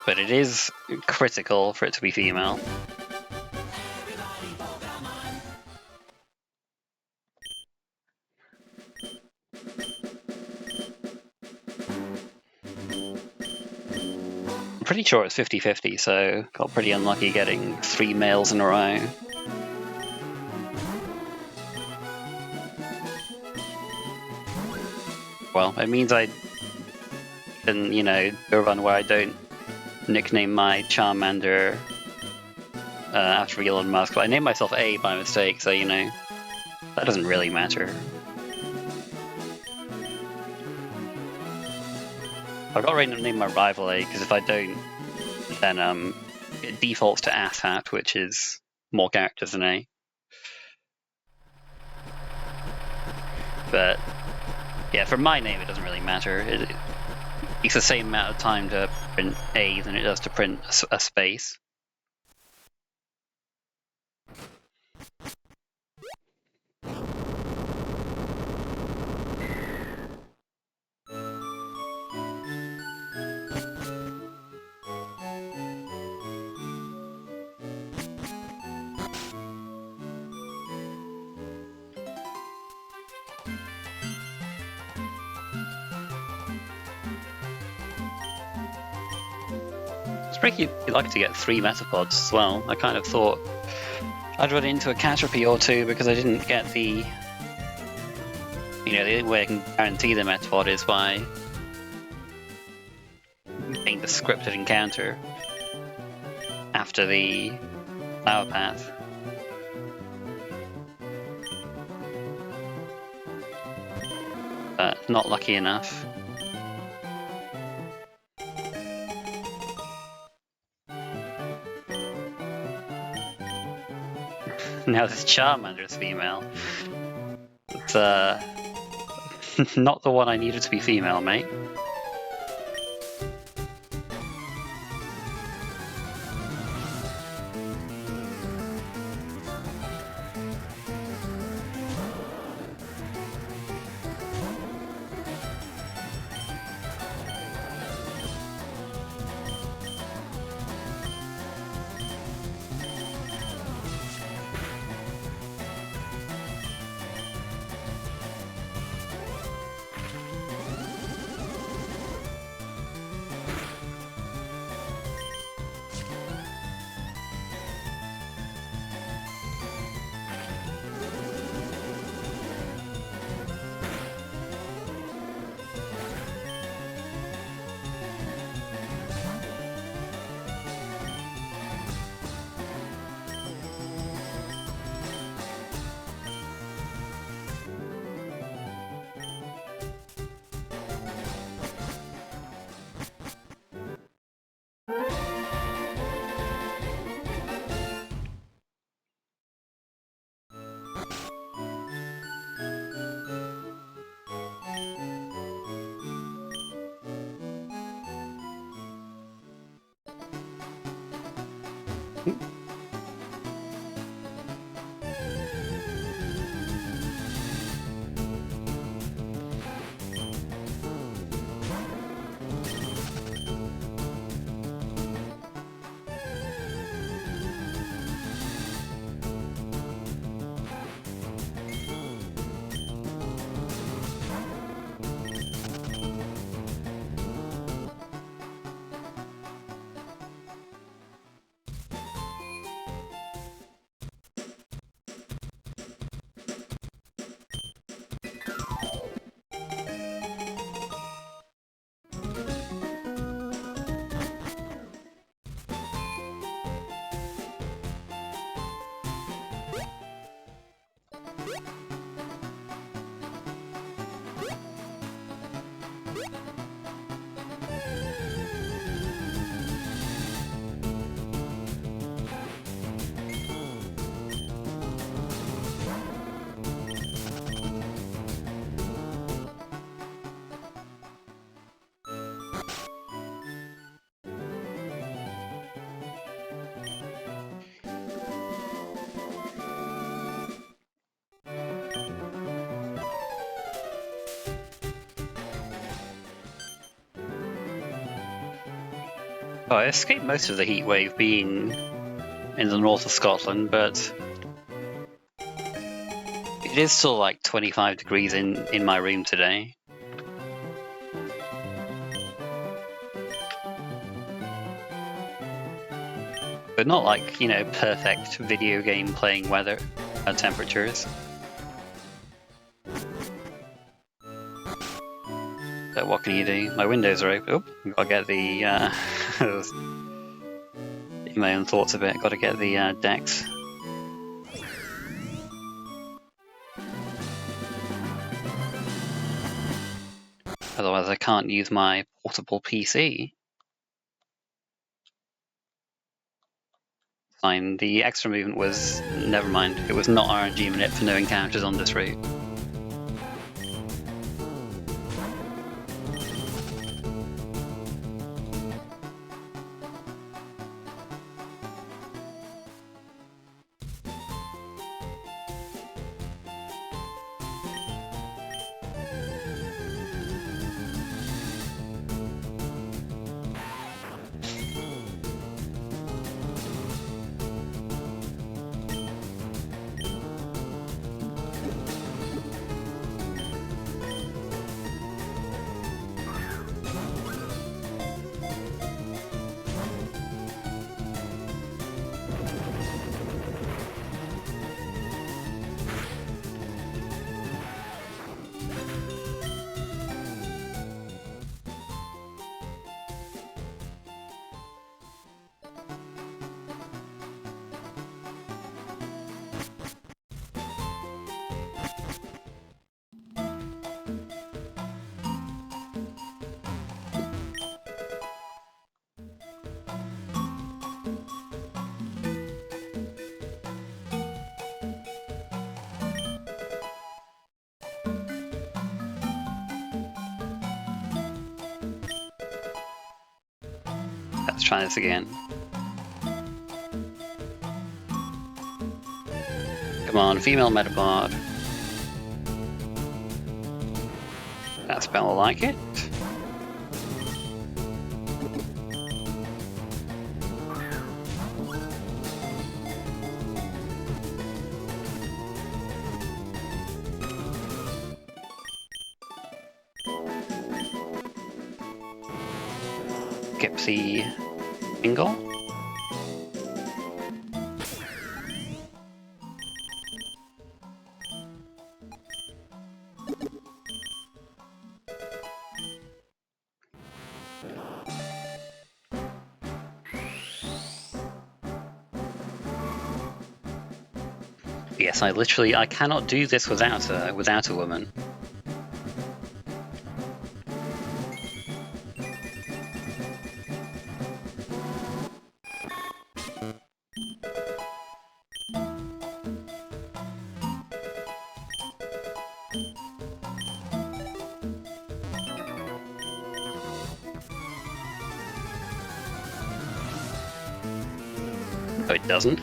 But it is critical for it to be female. I'm pretty sure it's 50-50, so got pretty unlucky getting 3 males in a row. Well, it means I can, you know, do a run where I don't nickname my Charmander after Elon Musk. But I named myself A by mistake, so, you know, that doesn't really matter. I've got to name my rival A, because if I don't, then it defaults to Asshat, which is more characters than A. But yeah, for my name it doesn't really matter. It takes the same amount of time to print A than it does to print a space. It's pretty lucky to get 3 Metapods as well. I kind of thought I'd run into a Caterpie or 2 because I didn't get the... You know, the only way I can guarantee the Metapod is by getting the scripted encounter after the Flower Path. But not lucky enough. Now this Charmander's female. It's not the one I needed to be female, mate. Oh, I escaped most of the heat wave being in the north of Scotland, but it is still like 25 degrees in my room today. But not like, you know, perfect video game playing weather temperatures. So what can you do? My windows are open. Oh, gotta get the in my own thoughts a bit. Gotta get the decks. Otherwise I can't use my portable PC. Fine, the extra movement was... never mind. It was not RNG minute for no encounters on this route. Let's try this again. Come on, female Metapod. That spell like it. Gipsy Bingle. Yes, I cannot do this without a woman. Oh, it doesn't.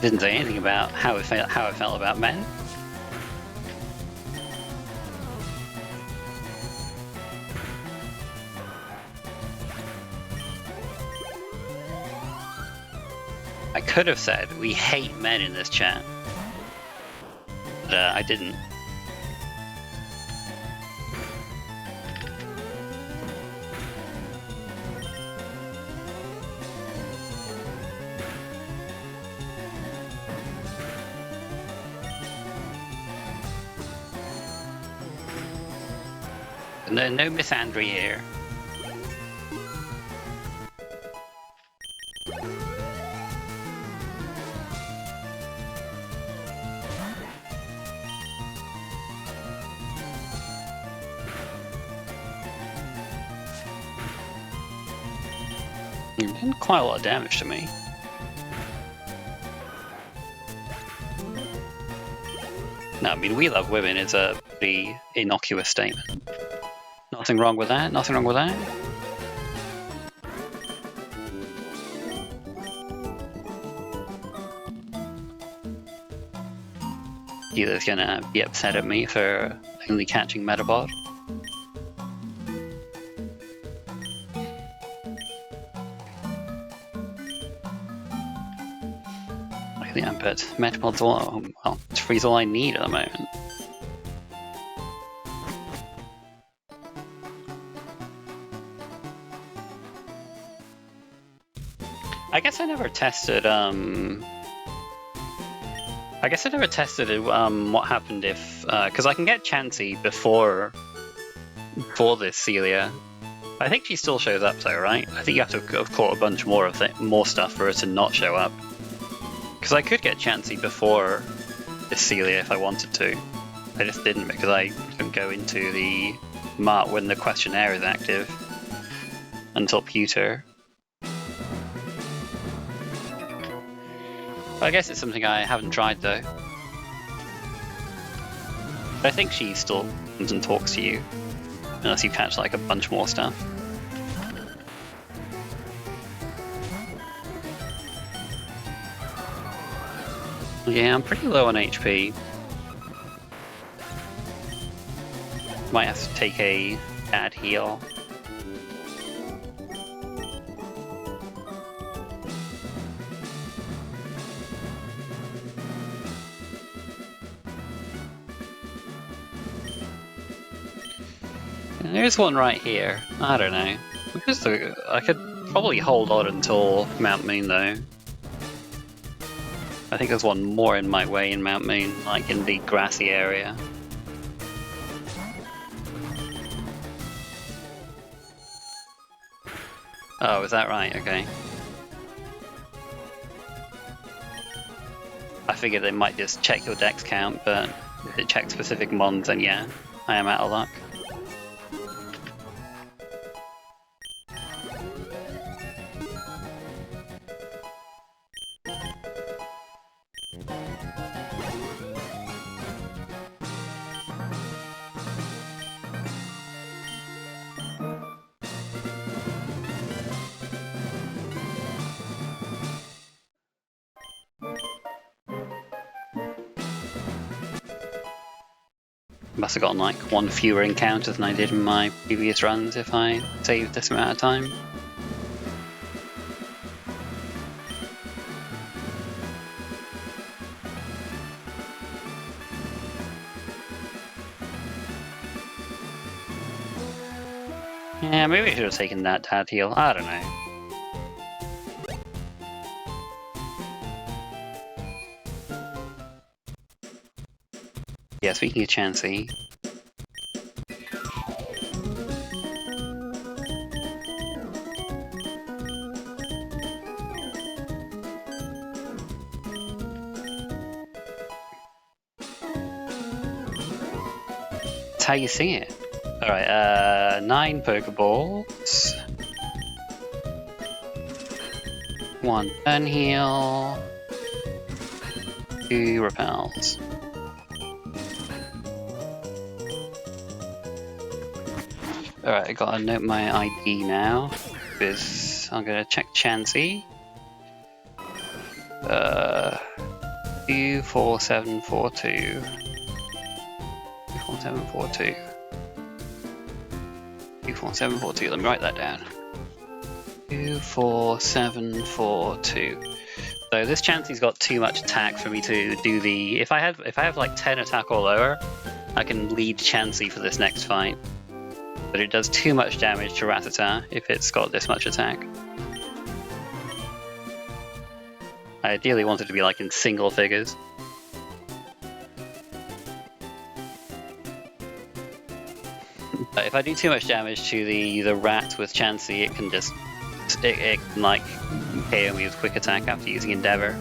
Didn't say anything about how I felt about men. I could have said we hate men in this chat, but I didn't. No misandry here. You're doing quite a lot of damage to me. No, I mean, we love women is a pretty innocuous statement. Nothing wrong with that, nothing wrong with that. Celia's gonna be upset at me for only catching Metabot. Yeah, but Metabot's all, well, Free's all I need at the moment. I guess I never tested, what happened if, because I can get Chansey before this Celia. I think she still shows up though, right? I think you have to have caught a bunch more of more stuff for her to not show up. Because I could get Chansey before this Celia if I wanted to. I just didn't because I couldn't go into the mart when the questionnaire is active until Pewter. I guess it's something I haven't tried though. I think she still comes and talks to you, unless you catch like a bunch more stuff. Yeah, I'm pretty low on HP. Might have to take a bad heal. There's one right here. I don't know. I could probably hold on until Mount Moon though. I think there's one more in my way in Mount Moon, like in the grassy area. Oh, is that right? Okay. I figured they might just check your dex count, but if it checks specific mons, then yeah, I am out of luck. Must have gotten like one fewer encounters than I did in my previous runs if I saved this amount of time. Yeah, maybe I should have taken that dad heal. I don't know. Yeah, speaking of Chansey. That's how you see it. Alright, 9 Pokeballs. 1 burn heal. 2 repels. Alright, I gotta note my ID now, because I'm gonna check Chansey. 24742. 24742. 24742, let me write that down. 24742. So this Chansey's got too much attack for me to do the... If I have like 10 attack or lower, I can lead Chansey for this next fight. But it does too much damage to Rattata if it's got this much attack. I ideally want it to be like in single figures. But if I do too much damage to the rat with Chansey, it can just it can like KO me with quick attack after using Endeavor.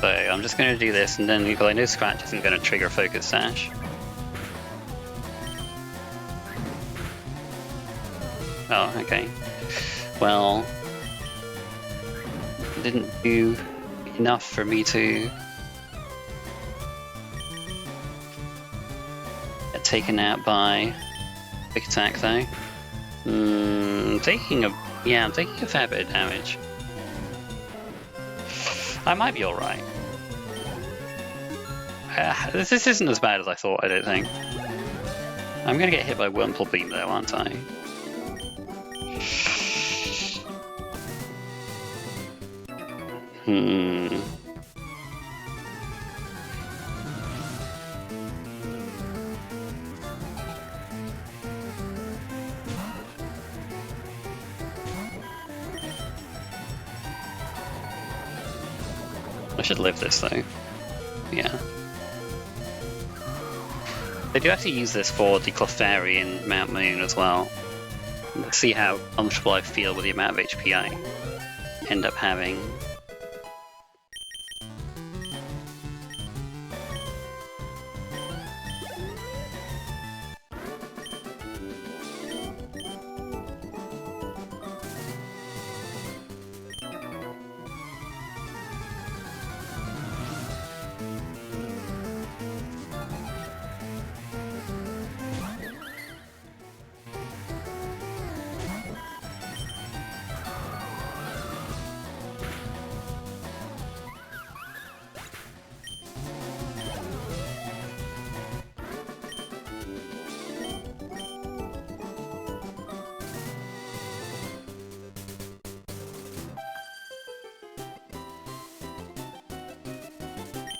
So I'm just going to do this, and then because I know Scratch isn't going to trigger Focus Sash. Oh, okay. Well, it didn't do enough for me to get taken out by Quick Attack, though. I'm taking a fair bit of damage. I might be alright. This isn't as bad as I thought, I don't think. I'm gonna get hit by Wurmple Beam though, aren't I? I should live this though. Yeah. They do actually use this for the Clefairy in Mount Moon as well. Let's see how comfortable I feel with the amount of HP I end up having.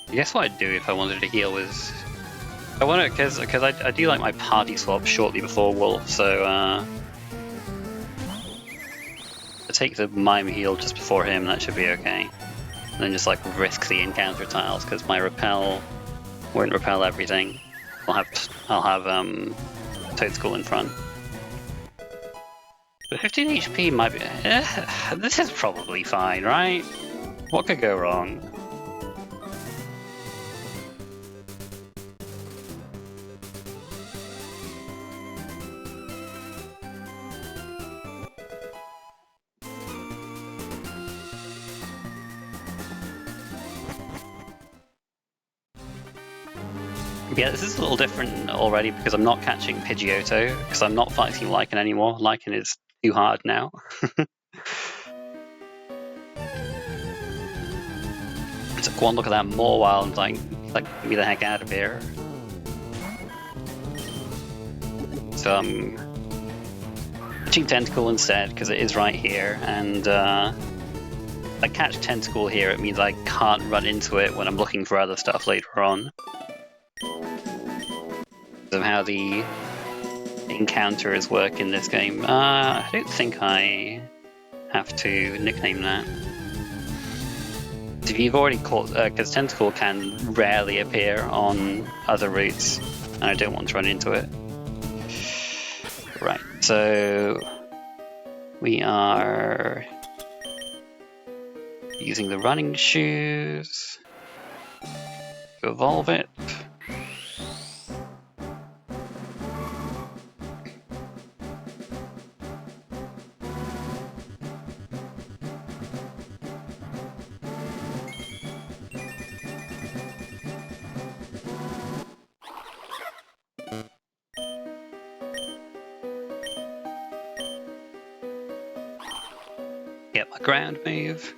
I guess what I'd do if I wanted to heal was... I want to, because I do like my party swap shortly before Wolf, so I take the Mime heal just before him, that should be okay. And then just like risk the encounter tiles, because my repel won't repel everything. I'll have Toadschool in front. But 15 HP might be... this is probably fine, right? What could go wrong? Yeah, this is a little different already because I'm not catching Pidgeotto, because I'm not fighting Lycan anymore. Lycan is too hard now. I took one look at that Mawile and like, get me the heck out of here. So I'm catching Tentacle instead because it is right here, and if I catch Tentacle here, it means I can't run into it when I'm looking for other stuff later on. Of how the encounters work in this game. I don't think I have to nickname that. If you've already caught, because Tentacle can rarely appear on other routes, and I don't want to run into it. Right, so we are using the running shoes to evolve it. Get my ground move.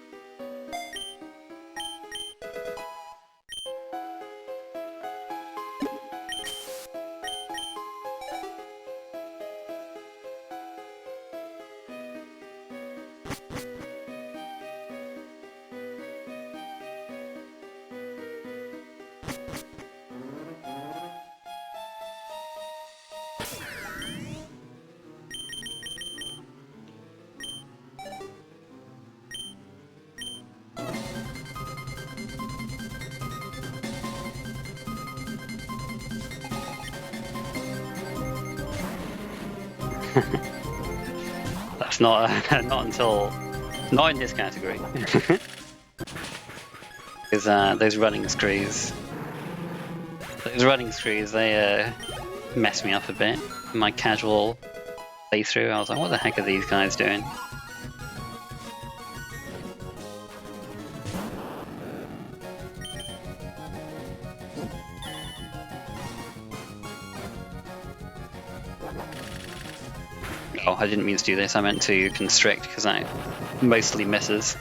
That's not not in this category. Because those running screws, they mess me up a bit. In my casual playthrough, I was like, what the heck are these guys doing? Oh, I didn't mean to do this, I meant to constrict because that mostly misses.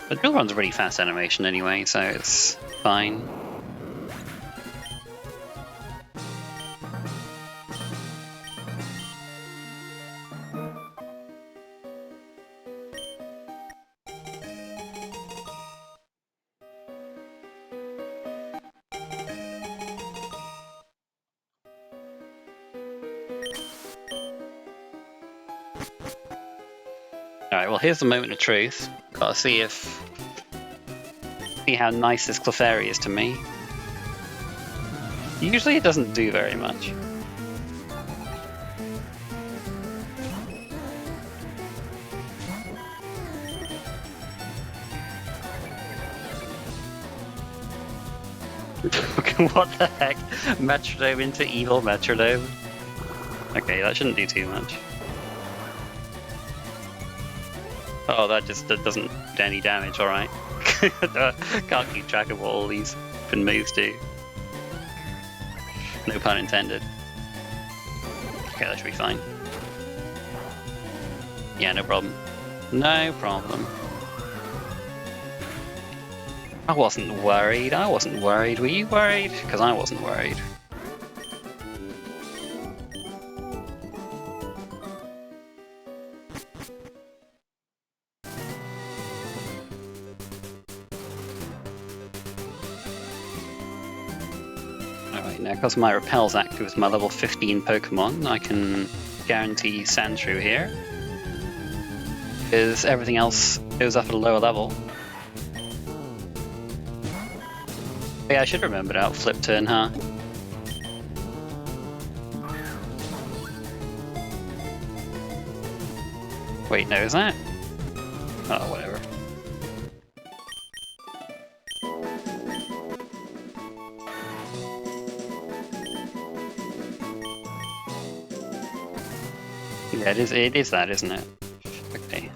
But drill run's a really fast animation anyway, so it's fine. Alright, well here's the moment of truth. Gotta see how nice this Clefairy is to me. Usually it doesn't do very much. What the heck? Metronome into evil metronome? Okay, that shouldn't do too much. Oh, that doesn't do any damage, alright. Can't keep track of what all these different moves do. No pun intended. Okay, that should be fine. Yeah, no problem. No problem. I wasn't worried. Were you worried? Because I wasn't worried. Alright, now because my Repel's active with my level 15 Pokemon, I can guarantee Sandshrew here. Because everything else goes up at a lower level. Yeah, I should remember to flip turn, huh? Wait, no, is that? Oh, whatever. Yeah, it is that, isn't it? Okay.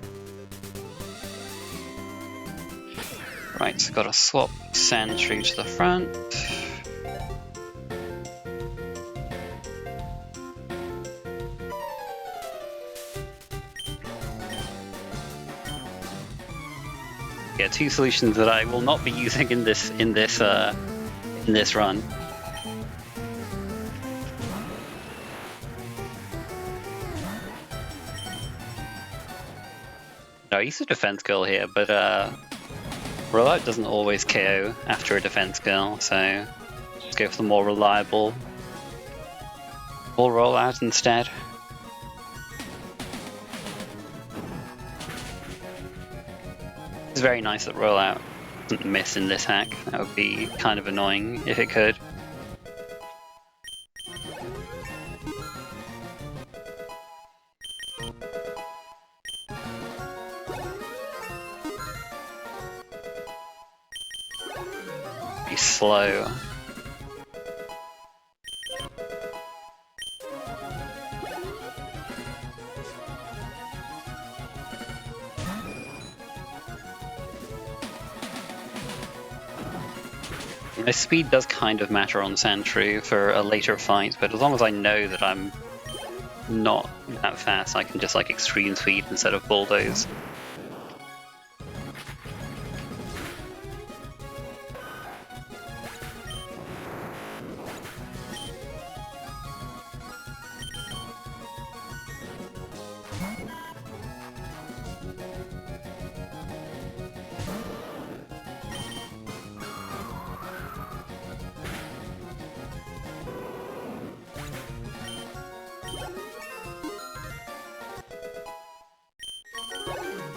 Right, so gotta swap Sandshrew to the front. Yeah, two solutions that I will not be using in this run. No, I use a defense girl here, but rollout doesn't always KO after a defense girl, so just go for the more reliable full rollout instead. It's very nice that rollout doesn't miss in this hack. That would be kind of annoying if it could. Be slow. My speed does kind of matter on Sandshrew for a later fight, but as long as I know that I'm not that fast, I can just like extreme speed instead of bulldoze.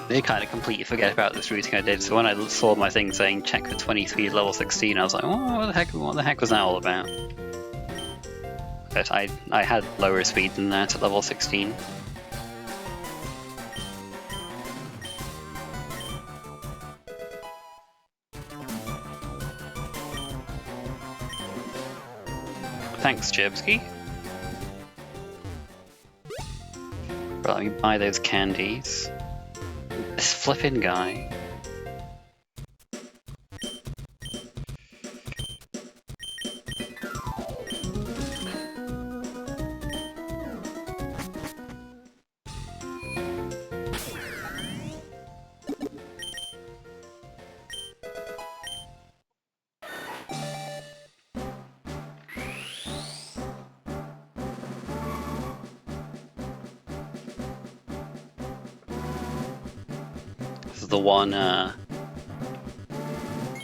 I kind of completely forget about this routing I did, so when I saw my thing saying check for 20 speed level 16, I was like, oh, what the heck was that all about? But I had lower speed than that at level 16. Thanks, Jibsky. Well, let me buy those candies. This flippin' guy. the one.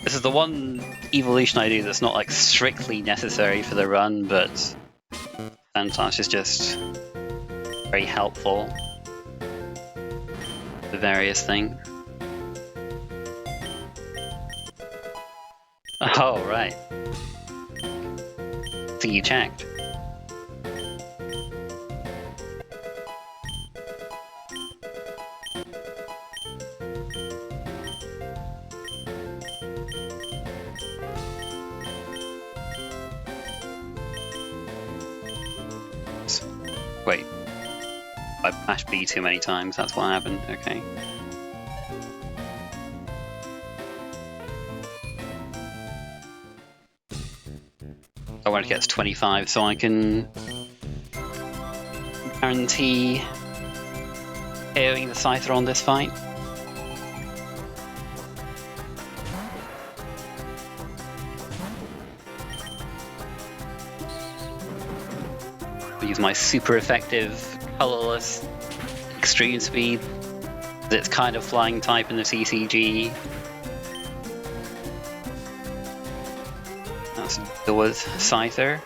This is the one evolution I do that's not like strictly necessary for the run, but sometimes it's just very helpful for various things. Oh, right. I think you checked. Wait. I mashed B too many times, that's what happened, okay. I want to get to 25 so I can guarantee KOing the Scyther on this fight. Use my super effective, colorless, extreme speed. It's kind of flying type in the CCG. Let's deal with Scyther.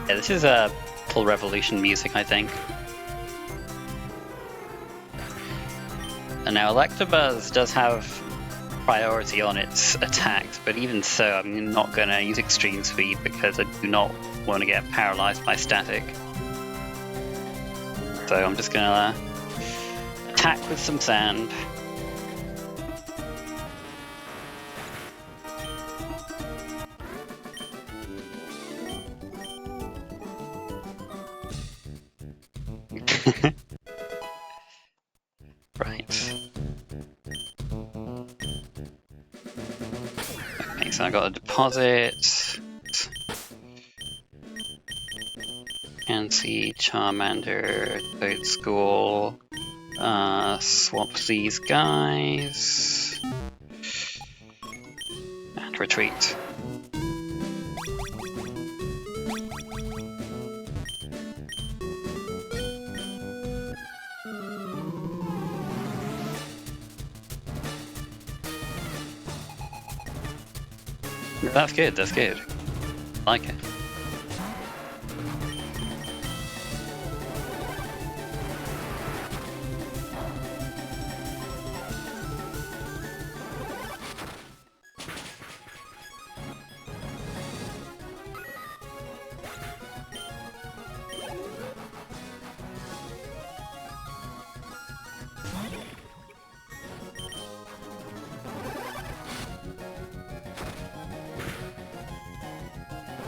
Yeah, this is a full revolution music, I think. And now Electabuzz does have priority on its attacks, but even so, I'm not going to use extreme speed because I do not want to get paralyzed by static. So I'm just going to attack with some sand. Right. Okay, so I got a deposit. Ansi, Charmander, Toad School. Swap these guys. And retreat. That's good, that's good. I like it.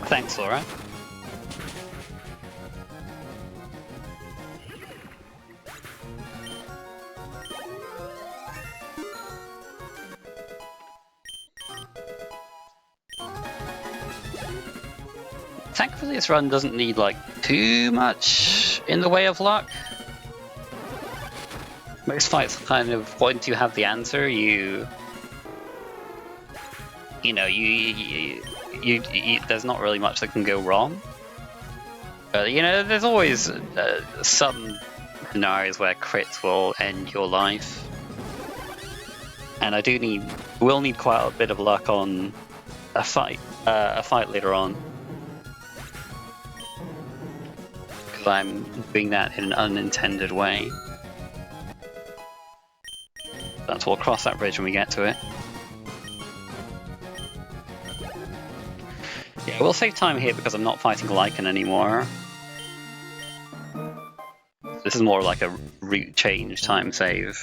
Thanks, Laura. Thankfully, this run doesn't need like too much in the way of luck. Most fights kind of, once you have the answer, you there's not really much that can go wrong. But you know, there's always some scenarios where crits will end your life, and I will need quite a bit of luck on a fight later on, because I'm doing that in an unintended way. But we'll cross that bridge when we get to it. Yeah, we'll save time here because I'm not fighting Lycan anymore. This is more like a route change time save.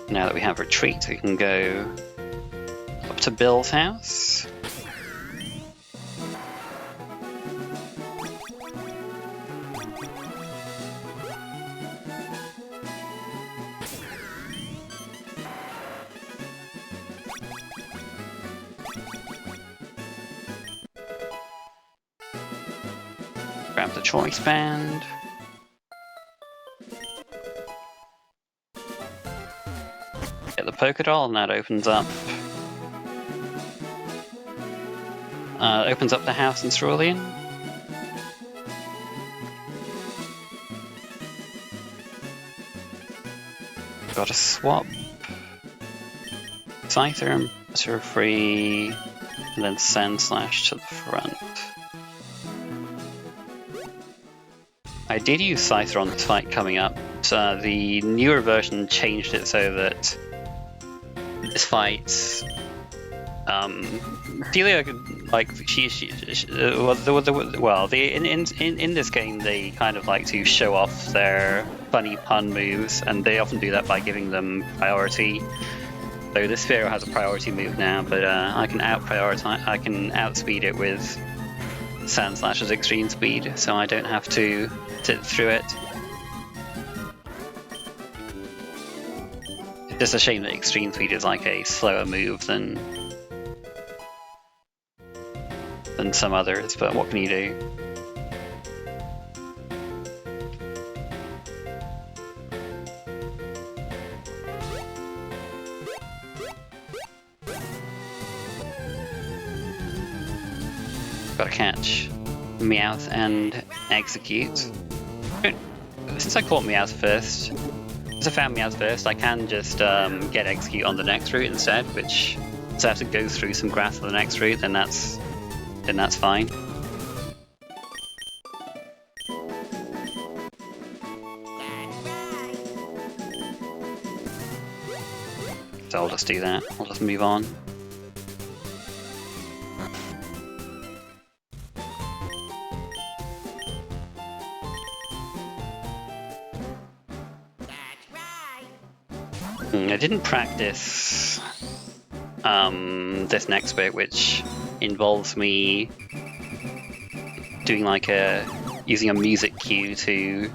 Now that we have retreat, we can go up to Bill's house. Grab the choice band. Get the polka doll, and that opens up. Opens up the house in Cerulean. Got a swap. Scyther, Master free, and then Sand Slash to the front. I did use Scyther on this fight coming up. So the newer version changed it so that this fight, Celia, like in this game they kind of like to show off their funny pun moves, and they often do that by giving them priority. So this Pharaoh has a priority move now, but I can outspeed it with Sand Slash's extreme speed, so I don't have to sit through it. It's just a shame that extreme speed is like a slower move than some others, but what can you do? Gotta catch Meowth and execute. Since I caught Meowth first, since I found Meowth first, I can just get execute on the next route instead, which so I have to go through some grass for the next route, then that's fine. So I'll just do that. I'll just move on. I didn't practice this next bit, which involves me doing like using a music cue to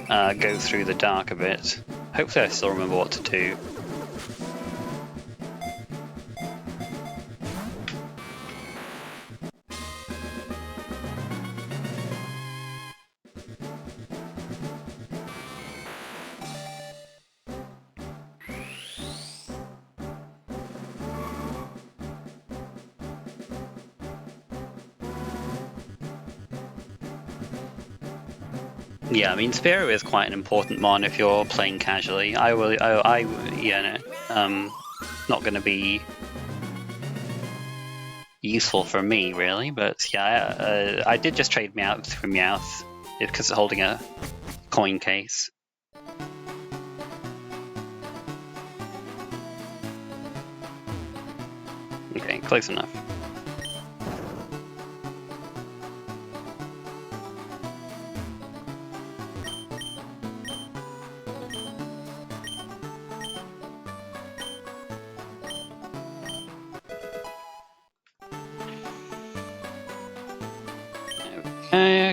go through the dark a bit. Hopefully I still remember what to do. Yeah, I mean, Spearow is quite an important mon if you're playing casually. Not going to be useful for me, really, but yeah, I did just trade Meowth for Meowth because it's holding a coin case. Okay, close enough.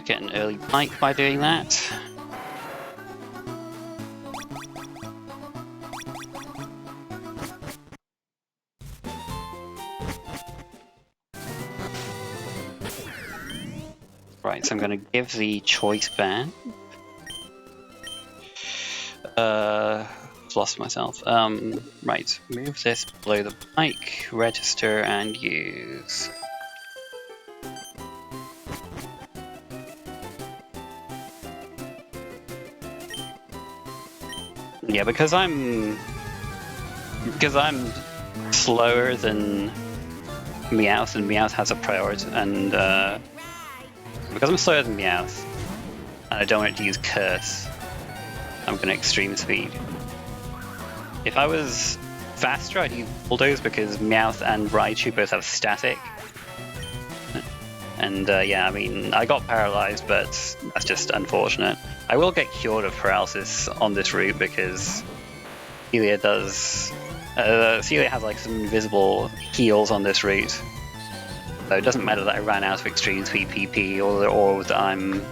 Get an early bike by doing that. Right, so I'm going to give the choice band. Lost myself. Right, move this below the bike, register, and use. Yeah, because I'm slower than Meowth, and Meowth has a priority, and because I'm slower than Meowth, and I don't want to use Curse, I'm going to extreme speed. If I was faster, I'd use Bulldoze because Meowth and Raichu both have static. And yeah, I mean, I got paralyzed, but that's just unfortunate. I will get cured of paralysis on this route because Celia does. Celia has like some invisible heals on this route, so it doesn't matter that I ran out of extreme speed PP or that I'm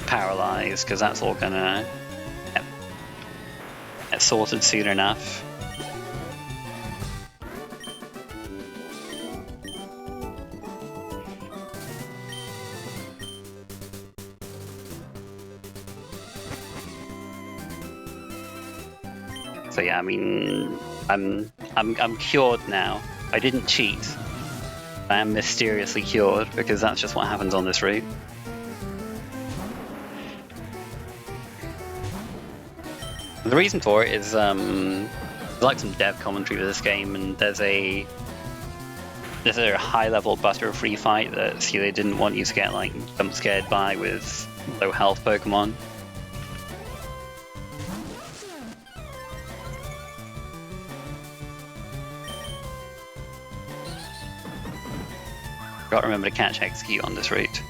paralyzed, because that's all gonna get sorted soon enough. So yeah, I mean, I'm cured now. I didn't cheat. I am mysteriously cured because that's just what happens on this route. The reason for it is there's like some dev commentary for this game, and there's a high-level butter-free fight that Celia didn't want you to get like jump scared by with low health Pokemon. Gotta remember to catch execute on this route.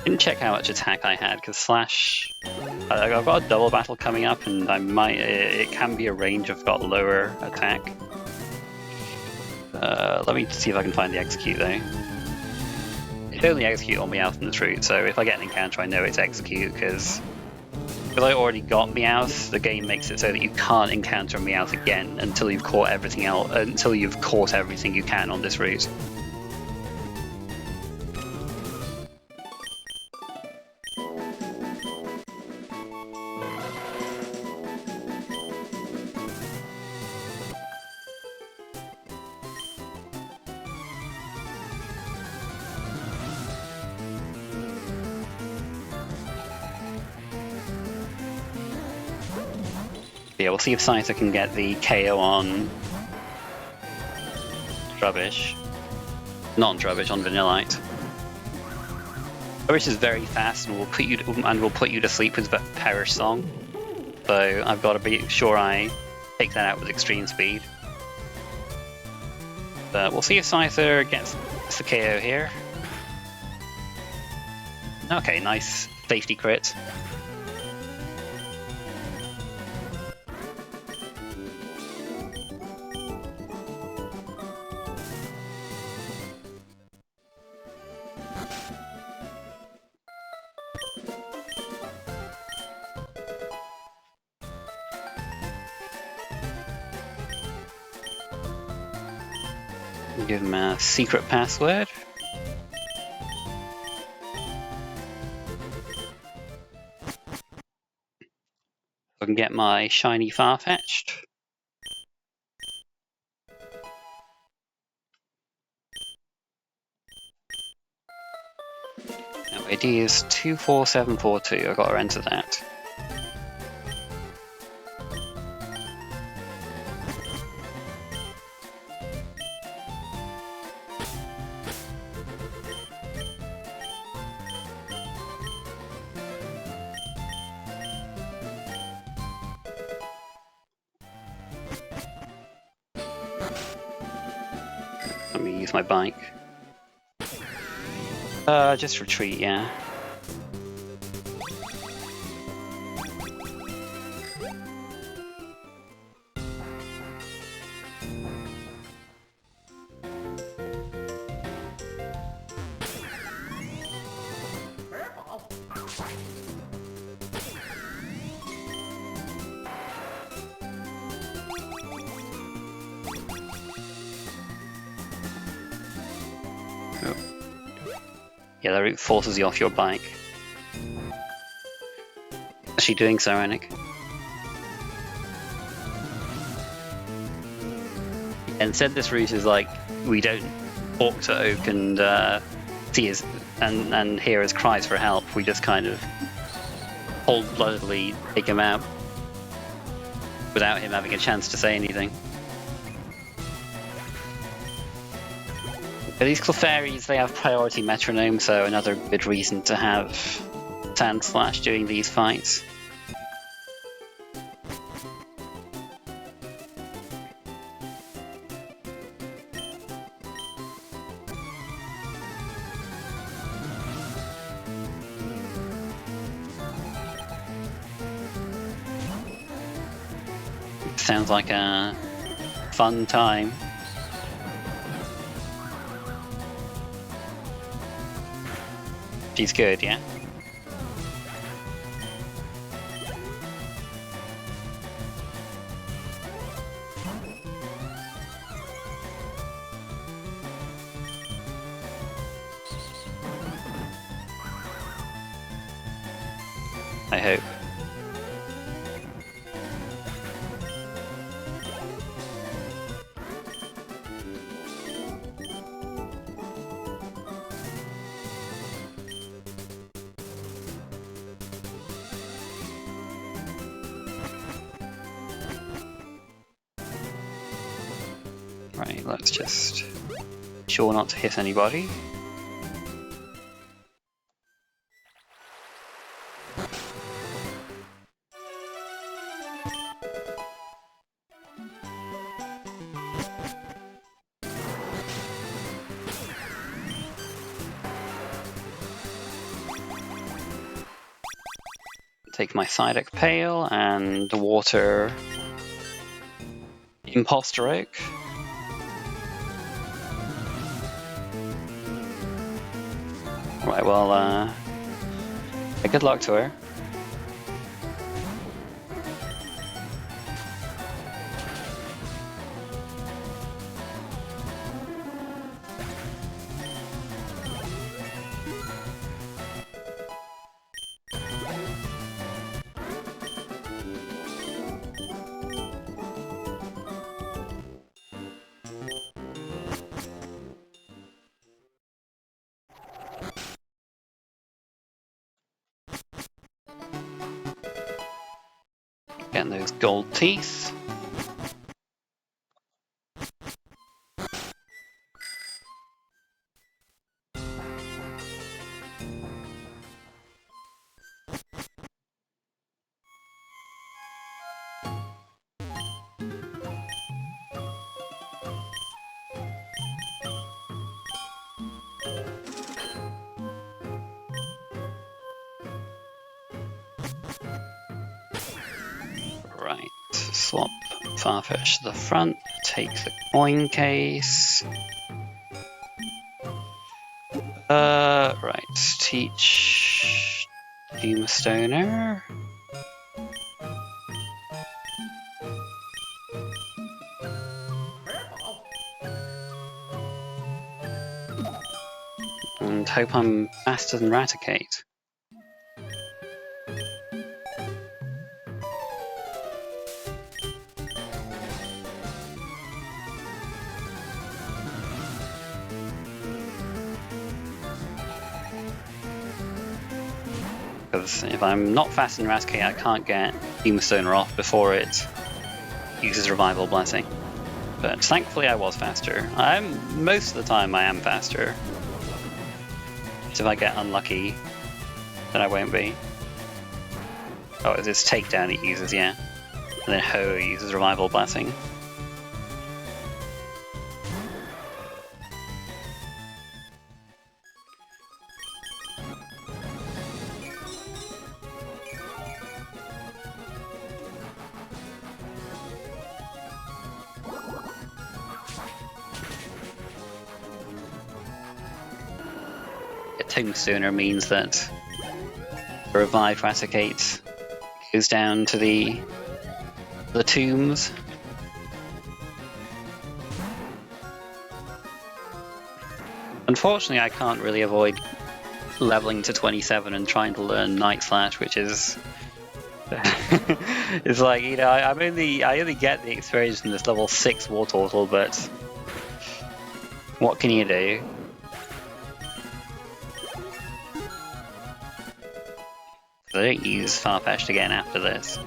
Didn't check how much attack I had because Slash. I've got a double battle coming up, and I might. It can be a range. I've got lower attack. Let me see if I can find the execute though. It's only execute on Meowth in this route, so if I get an encounter, I know it's execute because I already got Meowth. The game makes it so that you can't encounter Meowth again until you've caught everything else. Until you've caught everything you can on this route. Yeah, we'll see if Scyther can get the KO on Trubbish. Not on Trubbish, on Vanillite. Trubbish is very fast and will put you to sleep with Perish Song. So I've got to be sure I take that out with extreme speed. But we'll see if Scyther gets the KO here. Okay, nice safety crit. Give him a secret password. I can get my shiny Farfetch'd. Now ID is 24742. I've got to enter that. Let me use my bike. Just retreat, yeah. Yeah, that route forces you off your bike. Is she doing so, Rennick? And said this route is like, we don't talk to Oak and see his and hear his cries for help. We just kind of cold-bloodedly take him out without him having a chance to say anything. But these Clefairies, they have priority metronome, so another good reason to have Sandslash doing these fights. Sounds like a fun time. She's good, yeah? I hope. Right, let's just be sure not to hit anybody. Take my Psyduck Pail and water Imposter Oak. Right, well, good luck to her. Getting those gold teeth. Right, swap Farfetch to the front, take the coin case. Right, teach Stoner. And hope I'm faster than Raticate. Because if I'm not faster than Raticate, I can't get Stoner off before it uses Revival Blessing. But thankfully I was faster. Most of the time I am faster. So if I get unlucky, then I won't be. Oh, it's this takedown it uses, yeah. And then Ho uses Revival Blessing. Tombstoner means that the revived Raticate goes down to the tombs. Unfortunately, I can't really avoid leveling to 27 and trying to learn Night Slash, which is it's like, you know, I only get the experience from this level 6 Wartortle, but what can you do? I don't use Farfetch'd again after this.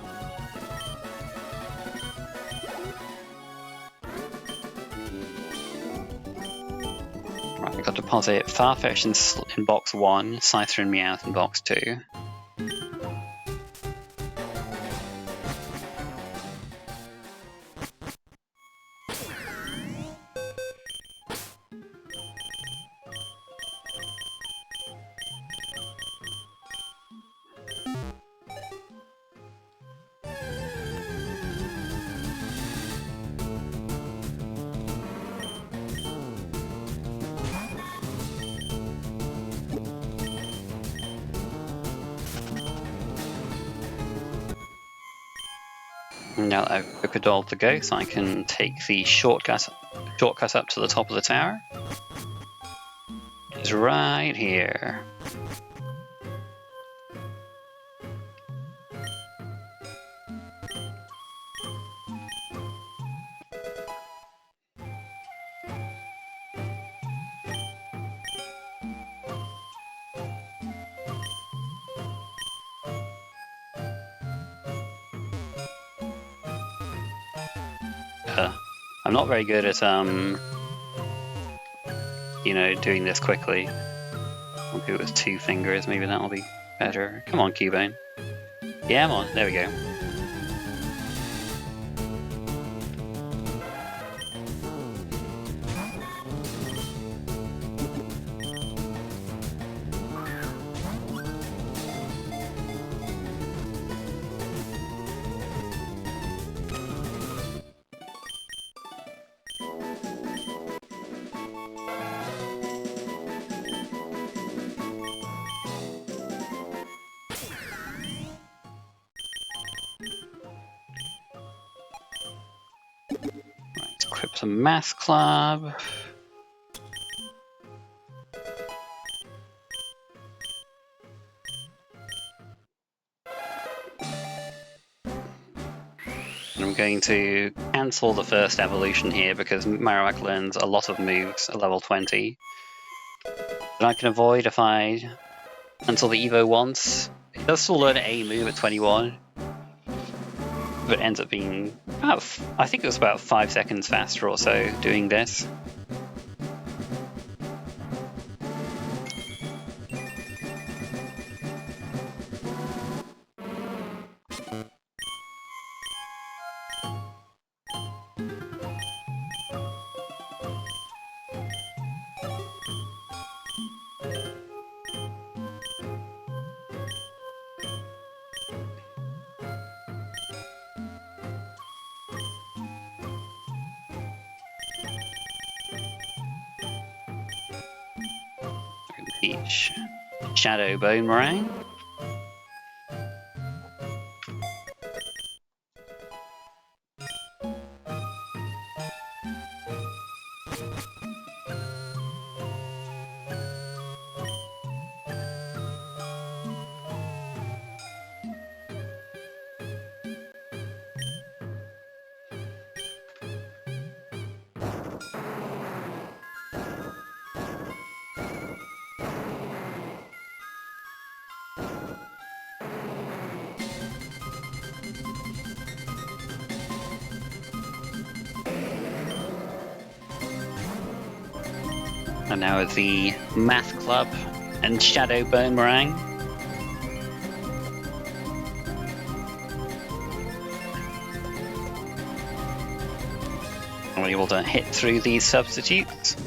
Right, I've got to deposit Farfetch in box 1, Scyther and Meowth in box 2. Now that I've Crocodile to go, so I can take the shortcut up to the top of the tower. It's right here. I'm not very good at you know, doing this quickly. I'll do it with 2 fingers, maybe that'll be better. Come on, Cubone. Yeah, I'm on. There we go. Let's equip some Math Club. I'm going to cancel the first evolution here because Marowak learns a lot of moves at level 20 that I can avoid if I until the Evo once. It does still learn a move at 21, but it ends up being about, I think it was about 5 seconds faster or so doing this. Each Shadow Boomerang. And now it's the Math Club and Shadow Boomerang. And we're able to hit through these substitutes.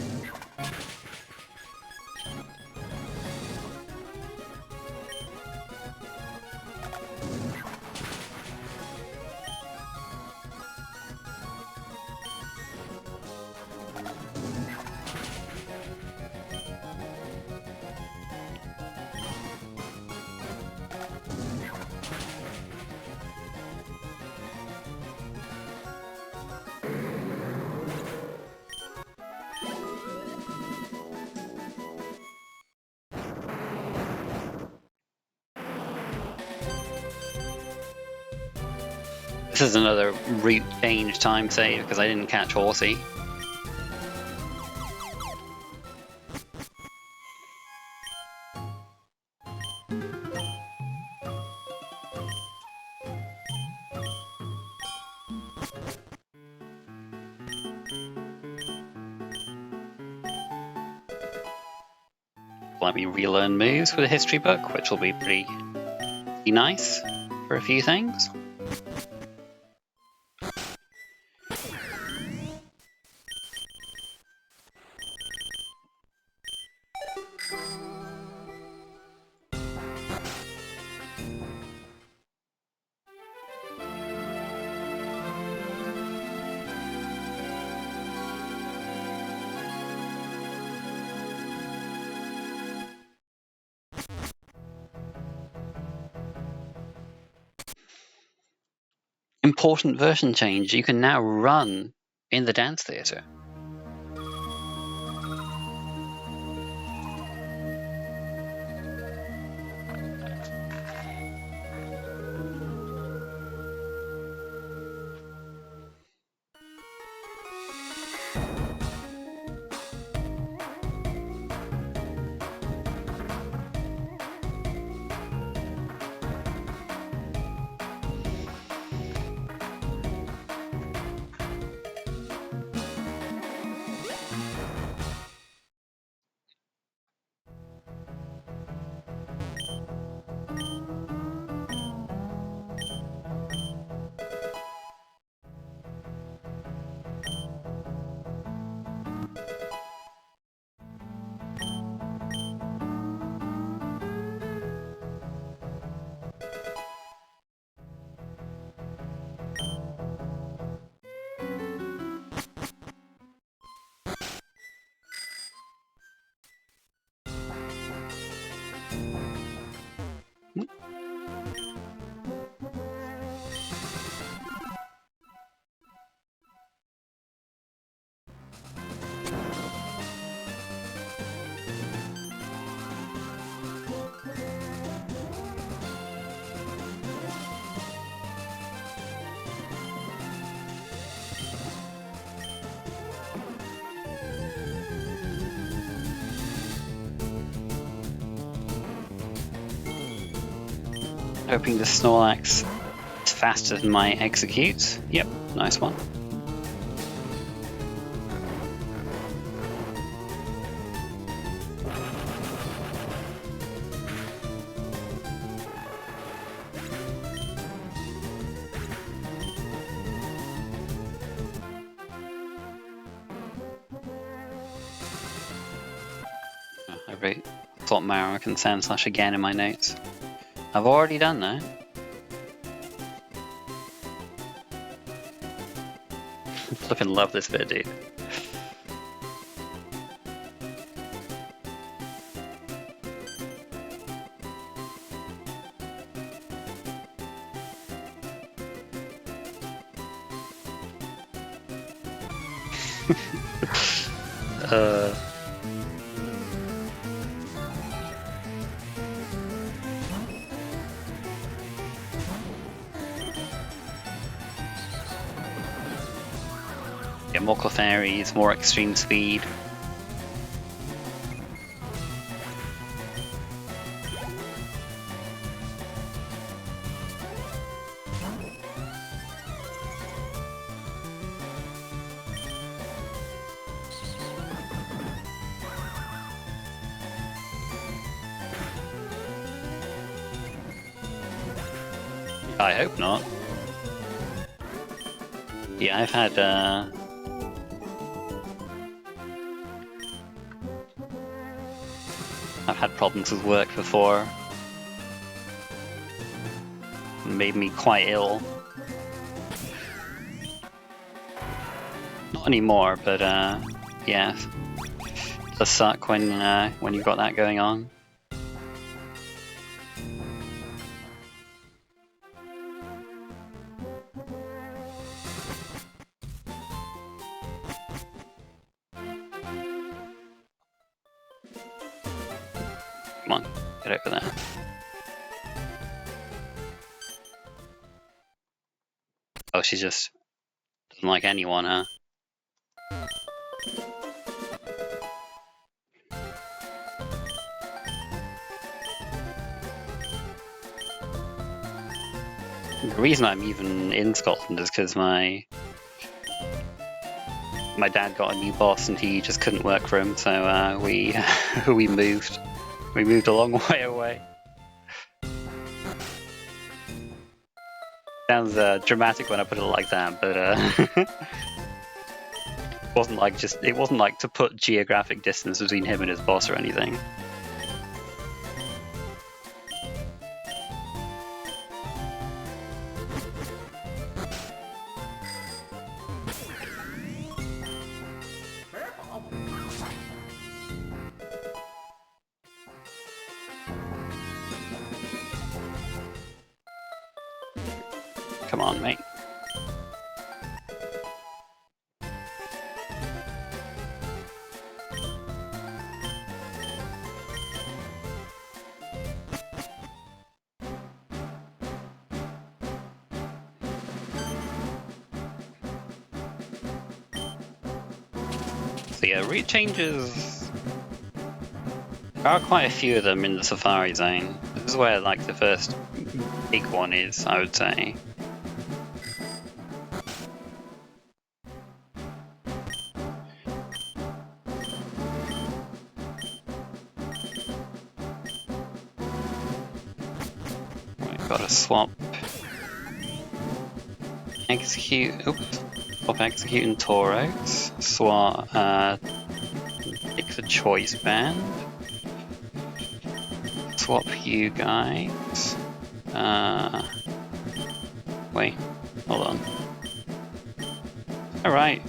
This is another route change time save because I didn't catch Horsey. Let me relearn moves with a history book, which will be pretty nice for a few things. Important version change. You can now run in the dance theatre. Hoping the Snorlax is faster than my execute. Yep, nice one. I wrote thought Mara can sound slash again in my notes. I've already done that. Flippin' love this bit, dude. Yeah, more Clefairies, more extreme speed. I hope not. Yeah, I've had problems with work before. It made me quite ill. Not anymore, but yeah, it does suck when you've got that going on. Come on, get over there. Oh, she just doesn't like anyone, huh? The reason I'm even in Scotland is because my dad got a new boss and he just couldn't work for him, so we we moved. We moved a long way away. Sounds dramatic when I put it like that, but it wasn't like to put geographic distance between him and his boss or anything. Come on, mate. So yeah, route changes. There are quite a few of them in the Safari Zone. This is where like the first big one is, I would say. Gotta swap execute. Oops. Swap execute and Tauros. Swap. Pick the choice band. Swap you guys. Wait. Hold on. All right.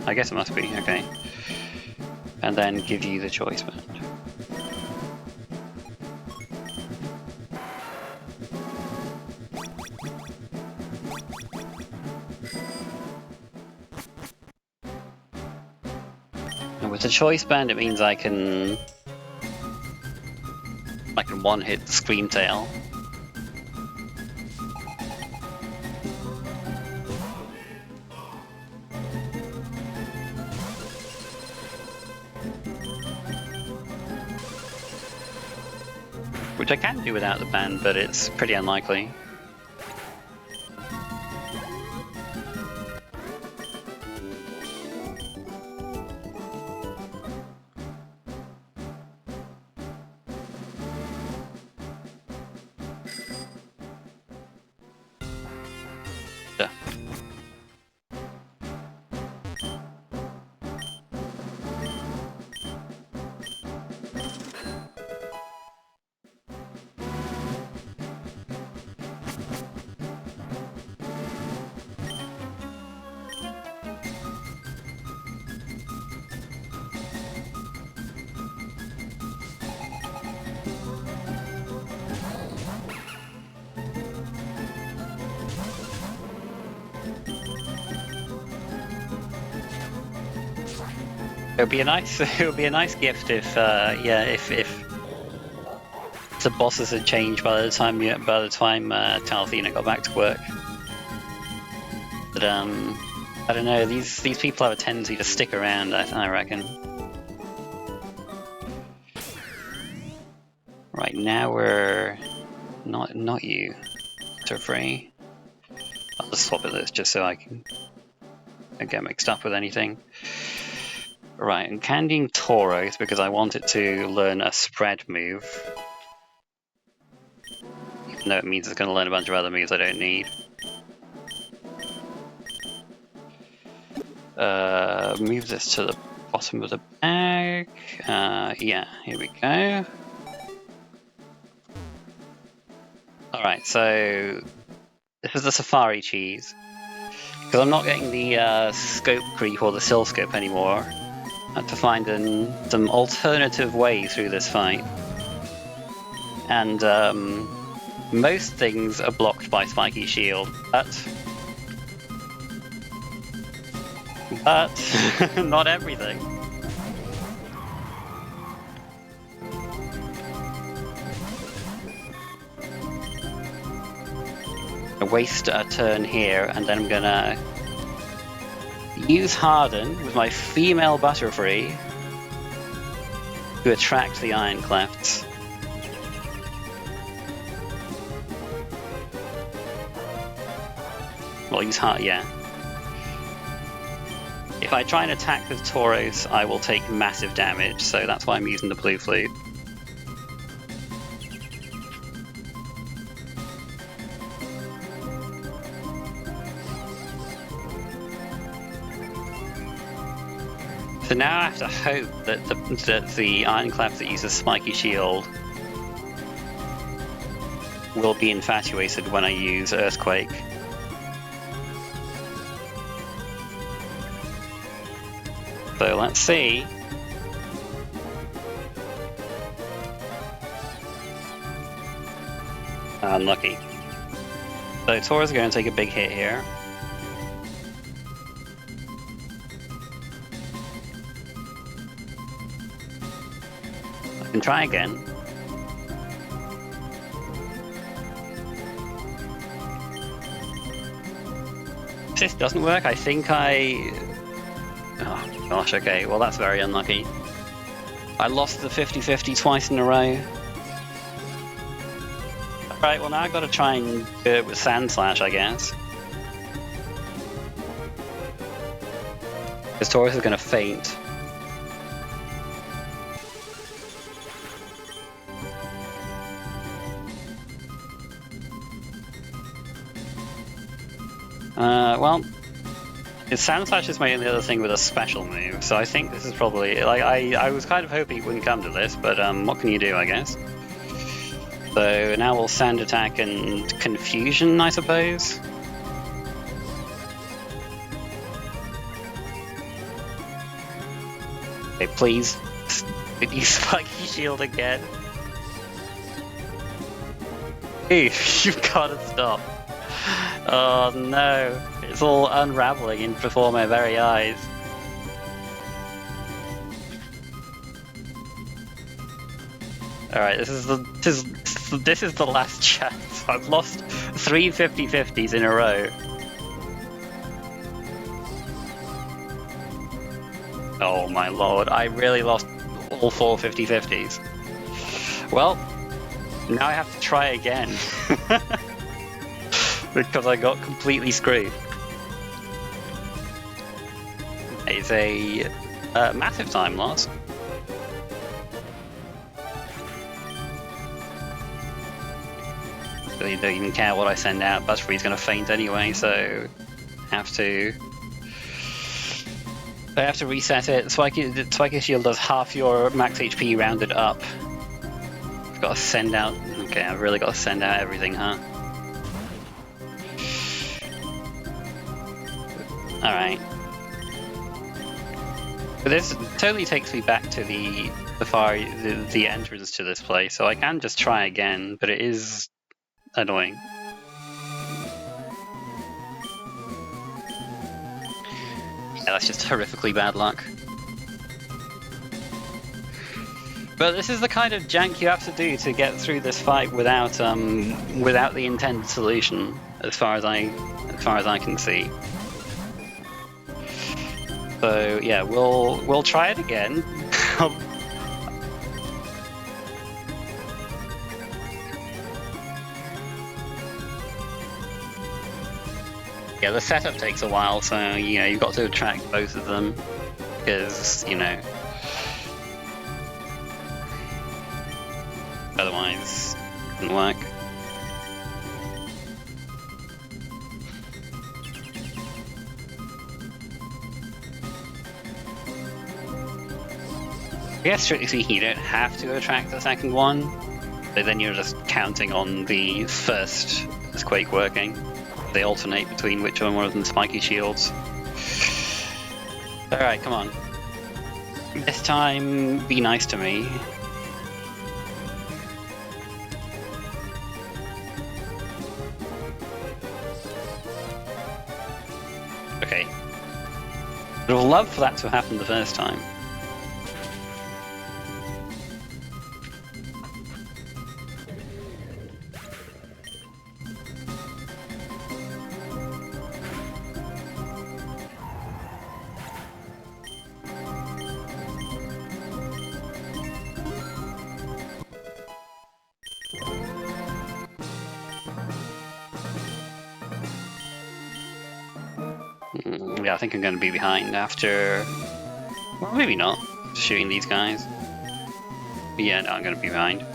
I guess it must be okay. And then give you the choice band. With the choice band, it means I can one-hit the Screamtail. Which I can do without the band, but it's pretty unlikely. Yeah. It would be a nice, it would be a nice gift if, yeah, if the bosses had changed by the time Talthena got back to work. But I don't know. These people have a tendency to stick around. I reckon. Right now we're not you. They're free. I'll just swap this just so I can get mixed up with anything. Right, I'm candying Tauros because I want it to learn a spread move. Even though it means it's going to learn a bunch of other moves I don't need. Move this to the bottom of the bag. Yeah, here we go. Alright, so this is the Safari cheese. Because I'm not getting the scope creep or the sill scope anymore. I have to find some alternative way through this fight. And most things are blocked by Spiky Shield, but not everything. I waste a turn here, and then I'm gonna use Harden with my female Butterfree to attract the Iron Clefts. Well, use Harden, yeah. If I try and attack with Tauros, I will take massive damage, so that's why I'm using the Blue Flute. So now I have to hope that the Iron Cleft that uses Spiky Shield will be infatuated when I use Earthquake. So let's see. Unlucky. So Tauros is going to take a big hit here. I can try again. If this doesn't work, I think oh gosh, okay, well that's very unlucky. I lost the 50-50 twice in a row. Alright, well now I've got to try and do it with Sand Slash, I guess. Because Tauros is going to faint. Well, Sand Slash is my only other thing with a special move, so I think this is probably, like, I was kind of hoping it wouldn't come to this, but what can you do, I guess? So now we'll Sand Attack and Confusion, I suppose? Okay, please, use Spiky Shield again. Dude, you've gotta stop. Oh no, it's all unraveling before my very eyes. Alright, this is the last chance. I've lost 3 50-50s in a row. Oh my lord, I really lost all 4 50-50s. Well, Now I have to try again. Because I got completely screwed. It's a massive time loss. Really don't even care what I send out. Butterfree's gonna faint anyway, so I have to reset it. Spiky Shield does half your max HP rounded up. I've got to send out. Okay, I've really got to send out everything, huh? All right. But this totally takes me back to the entrance to this place, so I can just try again, but it is annoying. Yeah, that's just horrifically bad luck. But this is the kind of jank you have to do to get through this fight without the intended solution, as far as I can see. So yeah, we'll try it again. Yeah, the setup takes a while, so you know you've got to attract both of them because you know otherwise it wouldn't work. I guess strictly speaking, you don't have to attract the second one, but then you're just counting on the first Quake working. They alternate between which one of them spiky shields. Alright, come on. This time, be nice to me. Okay. I would have loved for that to happen the first time. Yeah, I think I'm going to be behind after... Well, maybe not. Shooting these guys. But yeah, no, I'm going to be behind.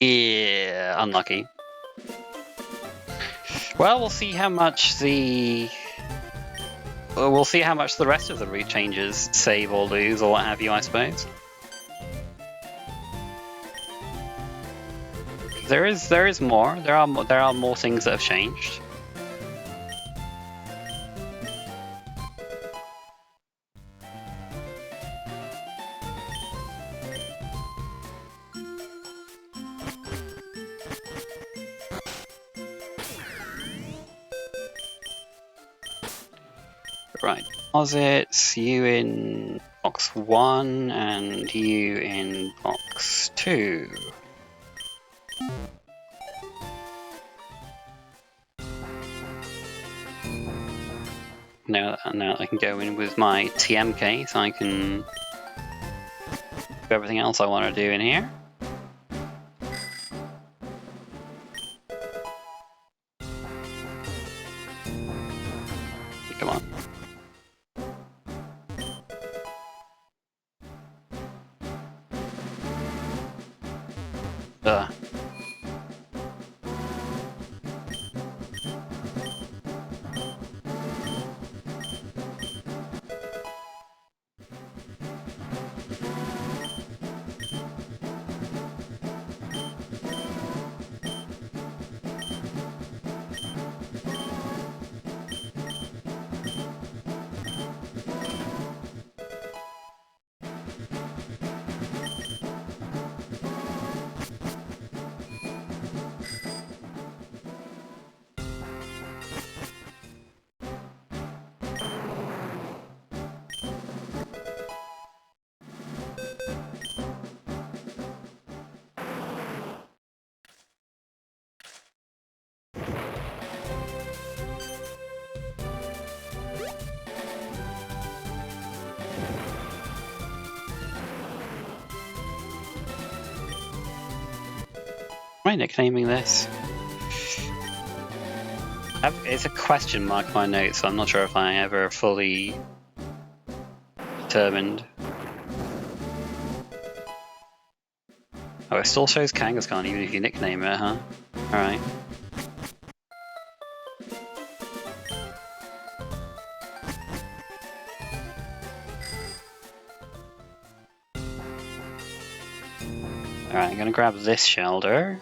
Yeah, unlucky. Well, we'll see how much the... We'll see how much the rest of the route changes save or lose or what have you, I suppose. There is more. There are more things that have changed. Right. Deposits, you in box 1 and you in box 2. Now I can go in with my TMK, so I can do everything else I want to do in here. Come on. Ugh. Am I nicknaming this? It's a question mark in my notes, so I'm not sure if I ever fully determined. Oh, it still shows Kangaskhan even if you nickname it, huh? Alright. Alright, I'm gonna grab this shelter.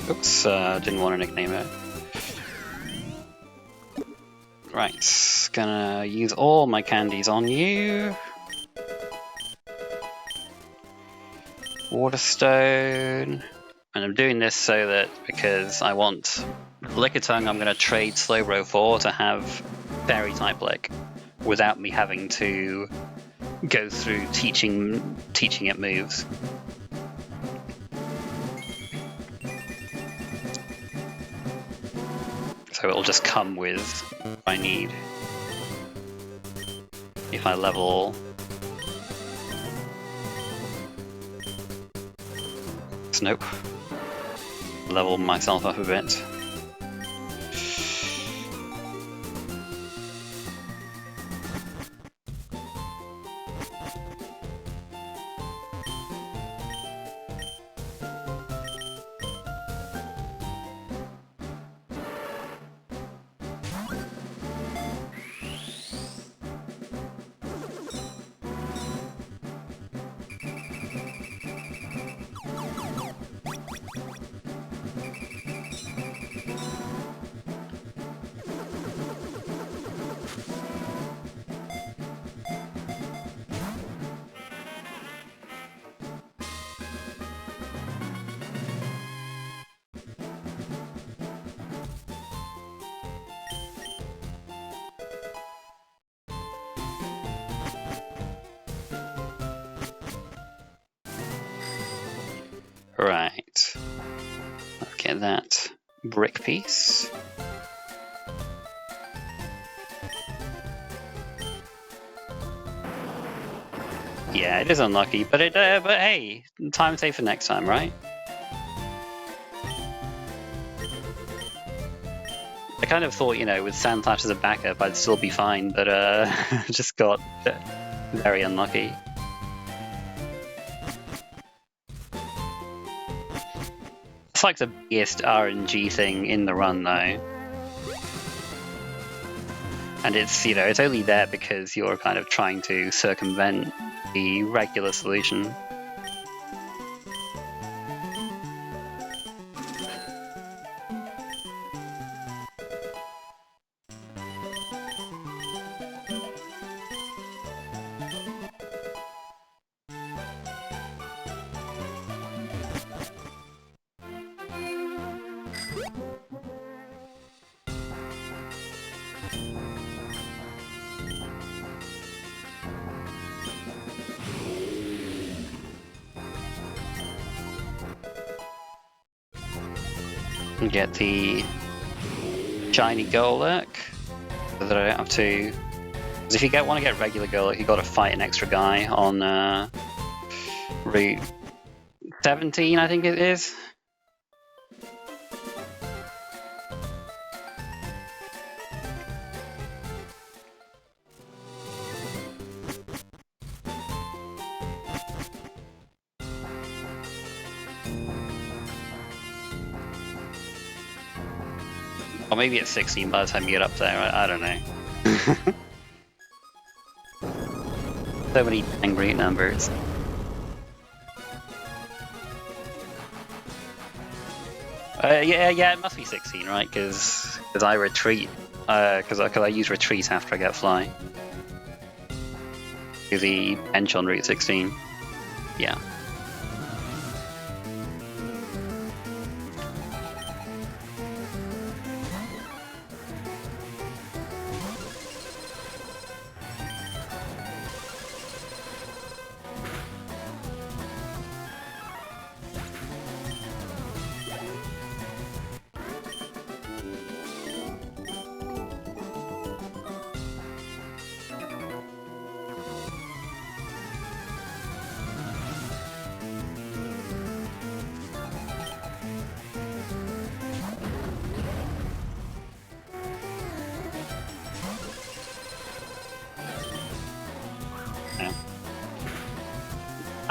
Oops, didn't want to nickname it. Right, gonna use all my candies on you. Waterstone. And I'm doing this so that because I want Lickitung, I'm gonna trade Slowbro for to have Fairy type Lick without me having to go through teaching it moves. So it'll just come with what I need. If I level... Nope. Level myself up a bit. Right. Let's get that brick piece. Yeah, it is unlucky, but hey, time saved for next time, right? I kind of thought, you know, with Sandflash as a backup, I'd still be fine, but just got very unlucky. It's like the biggest RNG thing in the run, though. And it's, you know, it's only there because you're kind of trying to circumvent the regular solution. And get the shiny Golurk so that I don't have to. Because if you want to get regular Golurk, you got to fight an extra guy on Route 17, I think it is. Or maybe it's 16 by the time you get up there, I don't know. So many angry numbers. Yeah, it must be 16, right? Because I retreat, because I use retreat after I get fly. To the bench on Route 16. Yeah.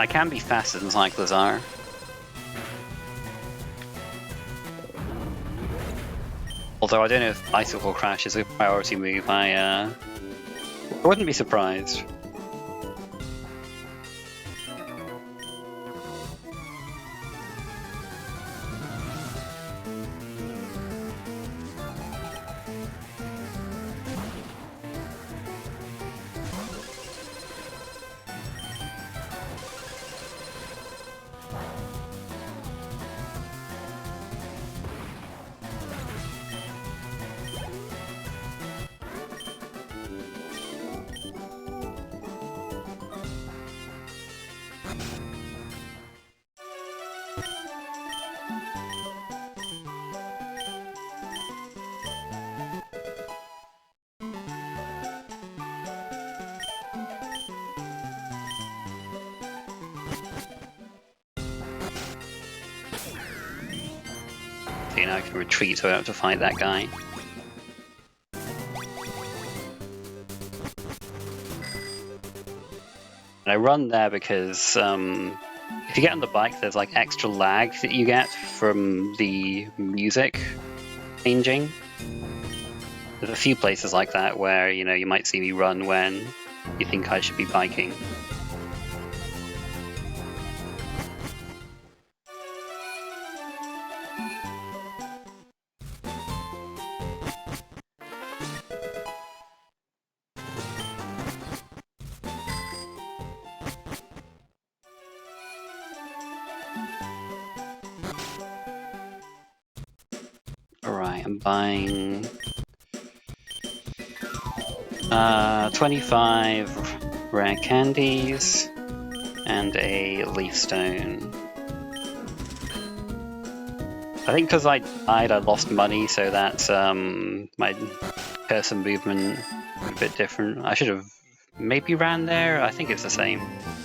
I can be faster than cyclers are. Although I don't know if Bicycle Crash is a priority move, I wouldn't be surprised. Okay, now I can retreat so I don't have to fight that guy. And I run there because if you get on the bike, there's like extra lag that you get from the music changing. There's a few places like that where, you know, you might see me run when you think I should be biking. Alright, I'm buying 25 rare candies and a leaf stone. I think because I died, I lost money, so that's my cursor movement a bit different. I should have maybe ran there. I think it's the same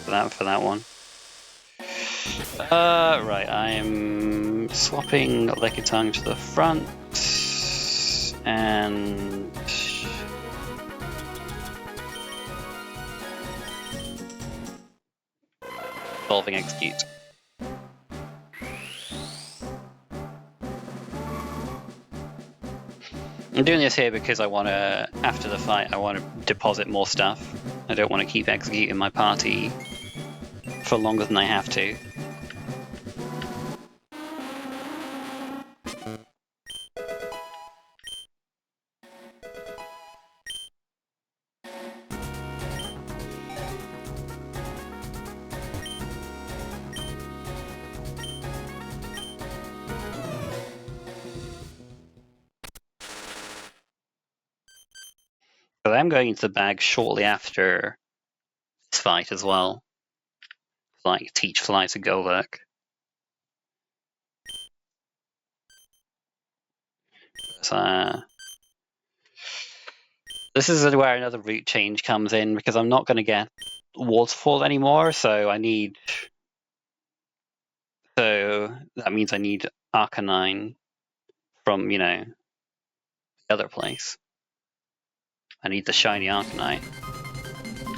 for that one. Right, I'm swapping Lickitung to the front and solving execute. I'm doing this here because I want to, after the fight, I want to deposit more stuff. I don't want to keep executing my party for longer than I have to. But I'm going into the bag shortly after this fight as well. Like, teach Fly to go lurk. This is where another route change comes in, because I'm not going to get Waterfall anymore, so I need... So that means I need Arcanine from, you know, the other place. I need the shiny Arcanine.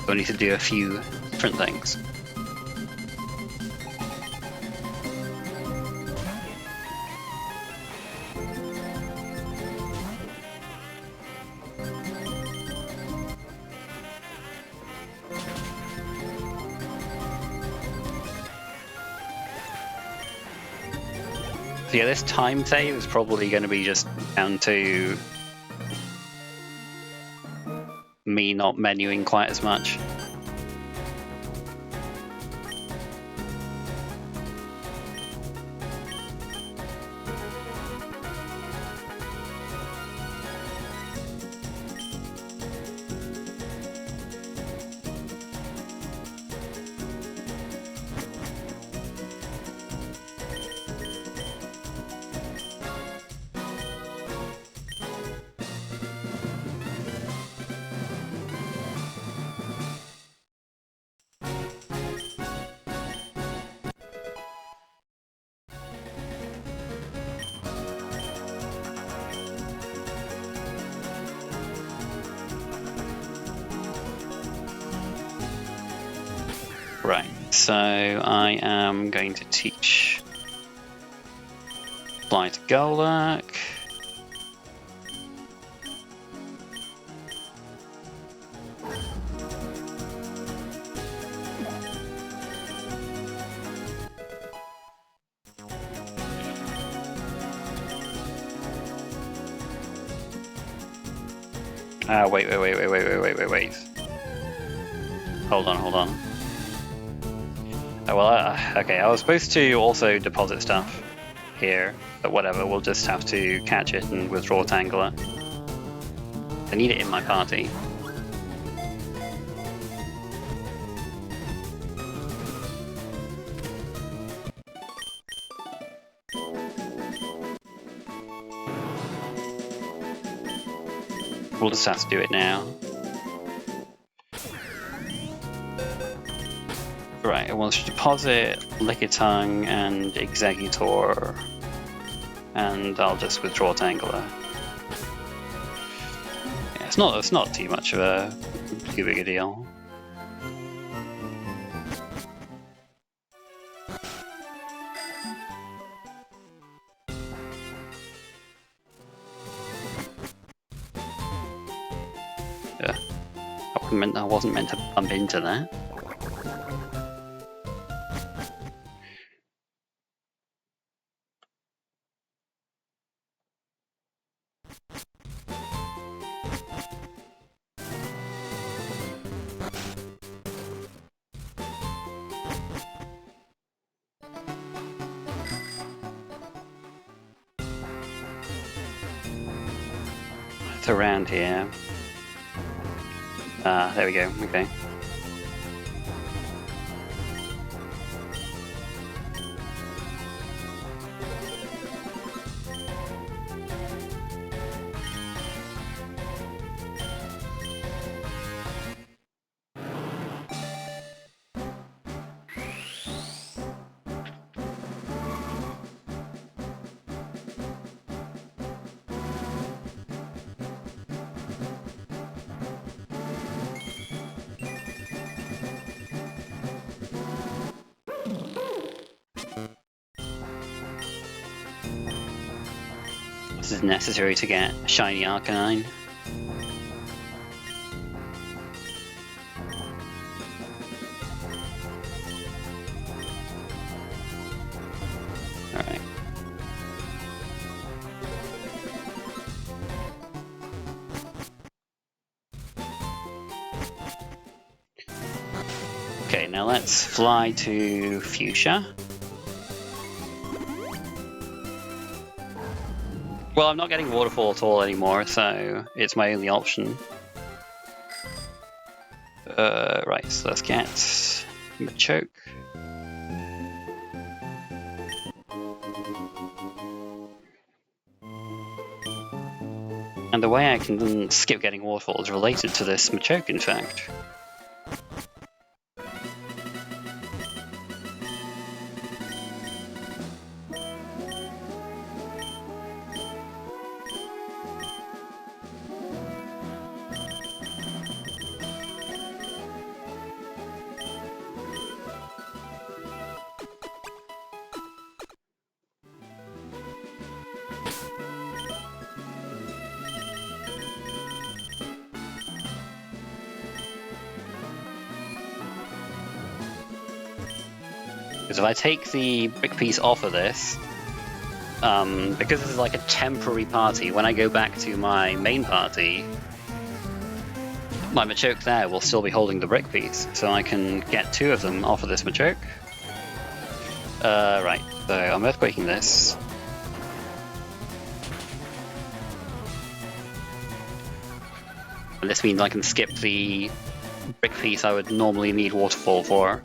So I need to do a few different things. So yeah, this time save is probably going to be just down to me not menuing quite as much. Right. So I am going to teach fly to Golak. Wait. Hold on. Oh, well, okay, I was supposed to also deposit stuff here, but whatever, we'll just have to catch it and withdraw Tangler. I need it in my party. We'll just have to do it now. Right, I want to deposit Lickitung and Executor, and I'll just withdraw Tangler. Yeah, it's not too much of a too big a deal. Yeah, I wasn't meant to bump into that. It's around here. There we go, okay. This is necessary to get Shiny Arcanine. Alright. Okay, now let's fly to Fuchsia. Well, I'm not getting Waterfall at all anymore, so it's my only option. Right, so let's get Machoke. And the way I can skip getting Waterfall is related to this Machoke, in fact. Because if I take the brick piece off of this, because this is like a temporary party, when I go back to my main party, my Machoke there will still be holding the brick piece, so I can get two of them off of this Machoke. Right, so I'm earthquaking this. And this means I can skip the brick piece I would normally need Waterfall for.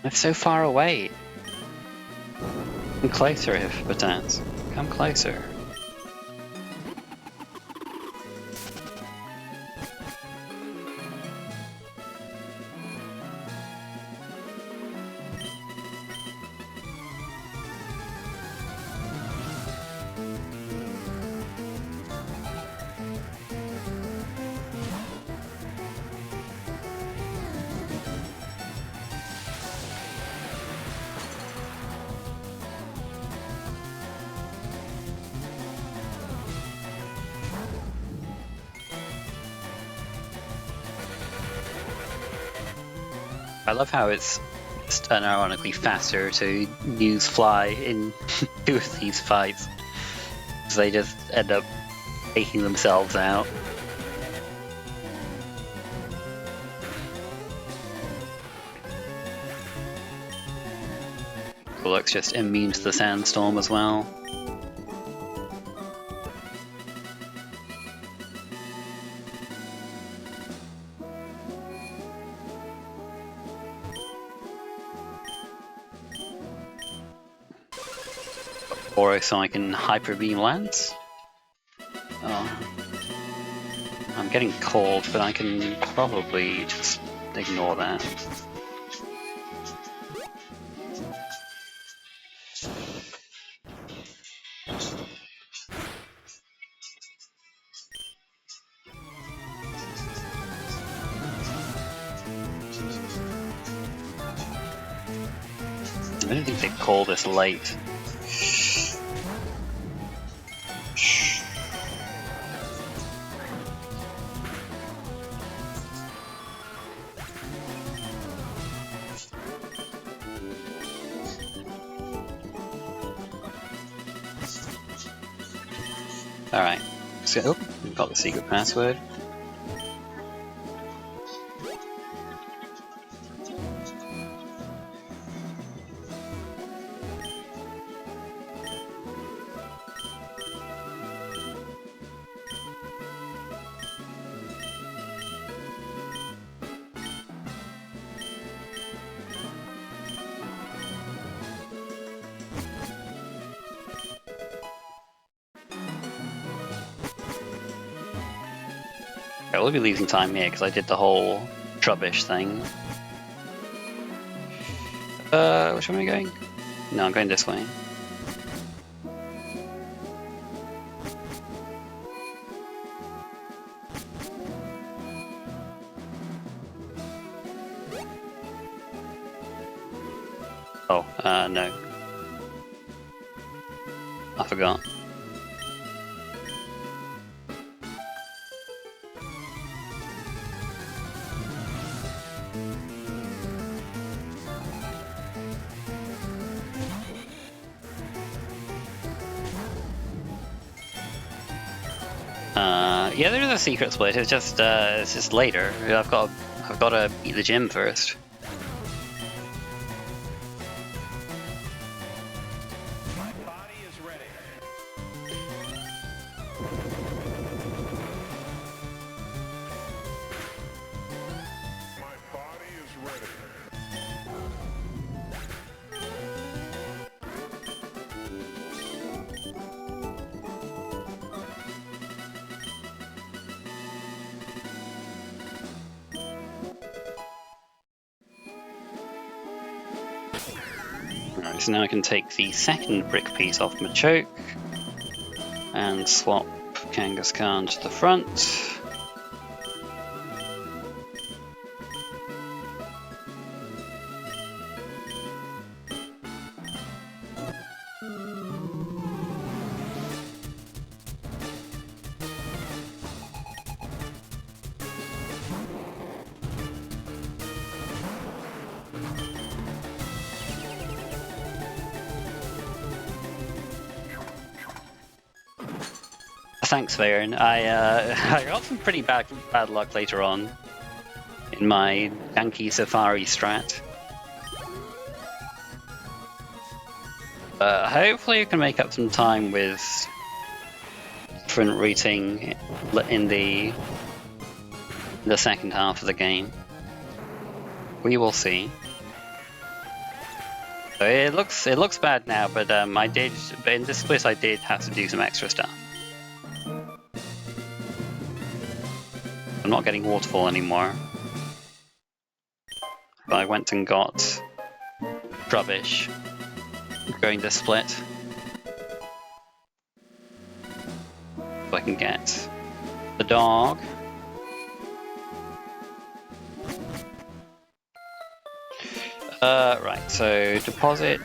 It's so far away. Come closer, Hippopotamus. Come closer. I love how it's just unironically faster to use fly in two of these fights. Because they just end up taking themselves out. Looks just immune to the sandstorm as well. Or so I can hyper beam Lance. Oh. I'm getting cold, but I can probably just ignore that. I don't think they call this late. Alright, so we've got the secret password. I will be losing time here because I did the whole Trubbish thing. Which way am I going? No, I'm going this way. Oh, no. I forgot. Yeah, there is a secret split. It's just later. I've got to beat the gym first. My body is ready. My body is ready. Alright, so now I can take the second brick piece off my choke and swap Kangaskhan to the front. Thanks, Varen. I got some pretty bad luck later on in my Yankee Safari strat. Hopefully I can make up some time with different routing in the second half of the game. We will see. So it looks bad now, but but in this split I did have to do some extra stuff. I'm not getting waterfall anymore. But I went and got rubbish during this split. So I can get the dog. Right, so deposit.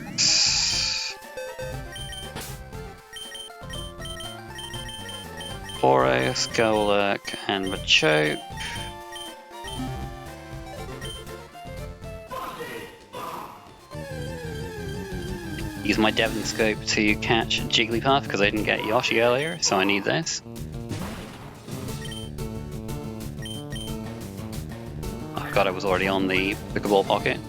Boros, Golurk, and Machoke. Use my Devon scope to catch Jigglypuff because I didn't get Yoshi earlier, so I need this. I forgot I was already on the Pokeball pocket.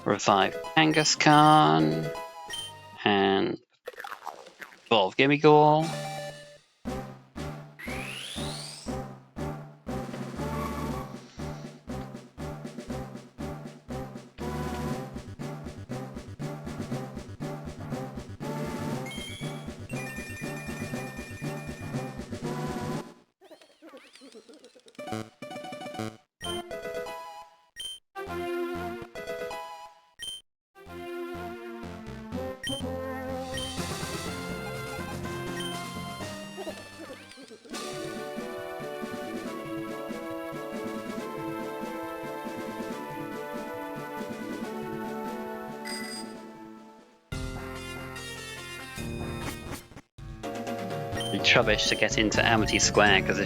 Revive Kangaskhan and evolve Gimmighoul. Rubbish to get into Amity Square because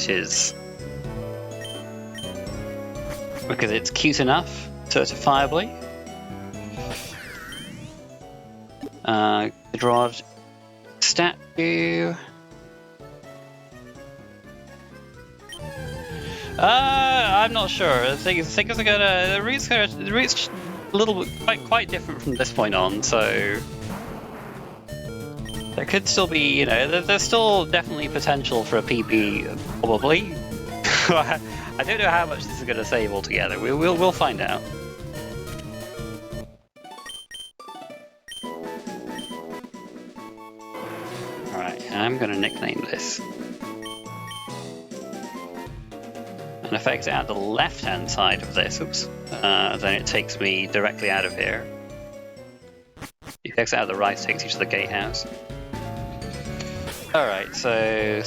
it's cute enough, certifiably. Goodrod statue. I'm not sure. Things are gonna the routes a little bit quite different from this point on, so. There could still be, you know, there's still definitely potential for a PB, probably. I don't know how much this is going to save altogether. We'll find out. Alright, I'm going to nickname this. And if I exit out the left-hand side of this, oops, then it takes me directly out of here. If you exit out the right, it takes you to the gatehouse. Alright, so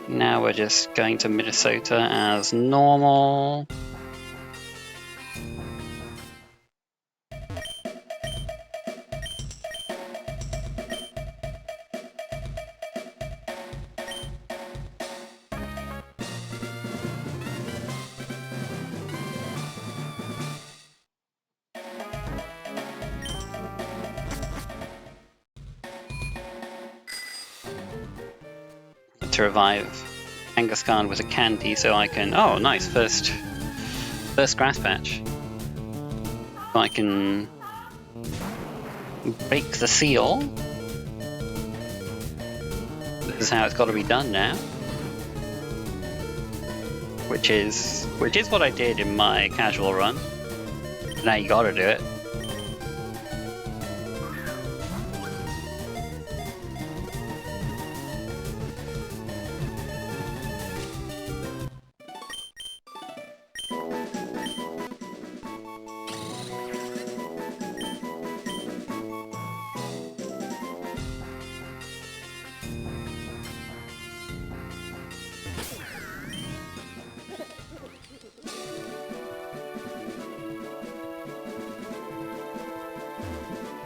now we're just going to Minnesota as normal. To revive Kangaskhan with a candy so I can... Oh, nice, first grass patch. So I can break the seal. This is how it's got to be done now. Which is what I did in my casual run. Now you gotta do it.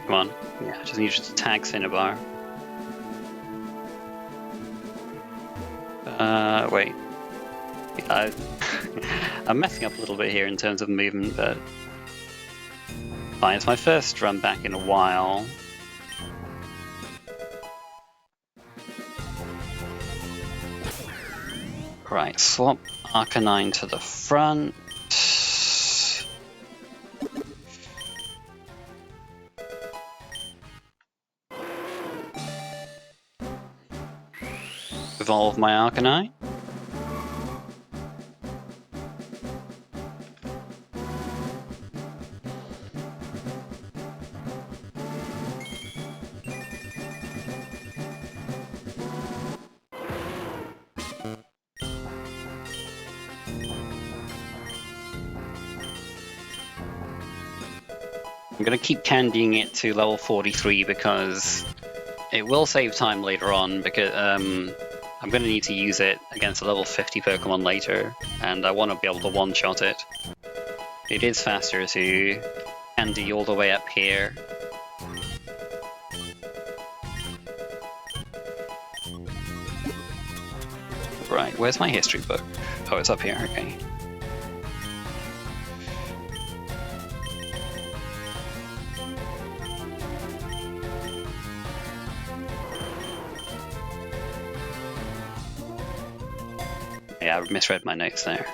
Come on. Yeah, I just need you to tag Cinnabar. Wait. I'm messing up a little bit here in terms of movement, but fine. It's my first run back in a while. Right, swap Arcanine to the front. Evolve my Arcanine. I'm going to keep candying it to level 43 because it will save time later on, because I'm going to need to use it against a level 50 Pokemon later, and I want to be able to one-shot it. It is faster to candy all the way up here. Right, where's my history book? Oh, it's up here, okay. Yeah, I misread my notes there.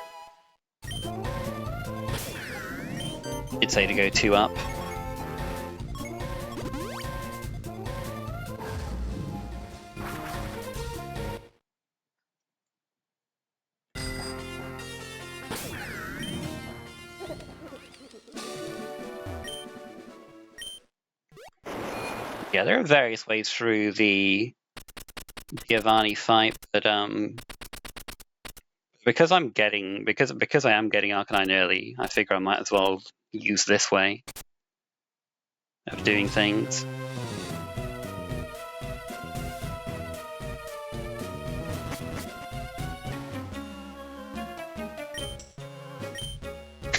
It'd say to go 2 up. Yeah, there are various ways through the Giovanni fight, but because I am getting Arcanine early, I figure I might as well use this way of doing things.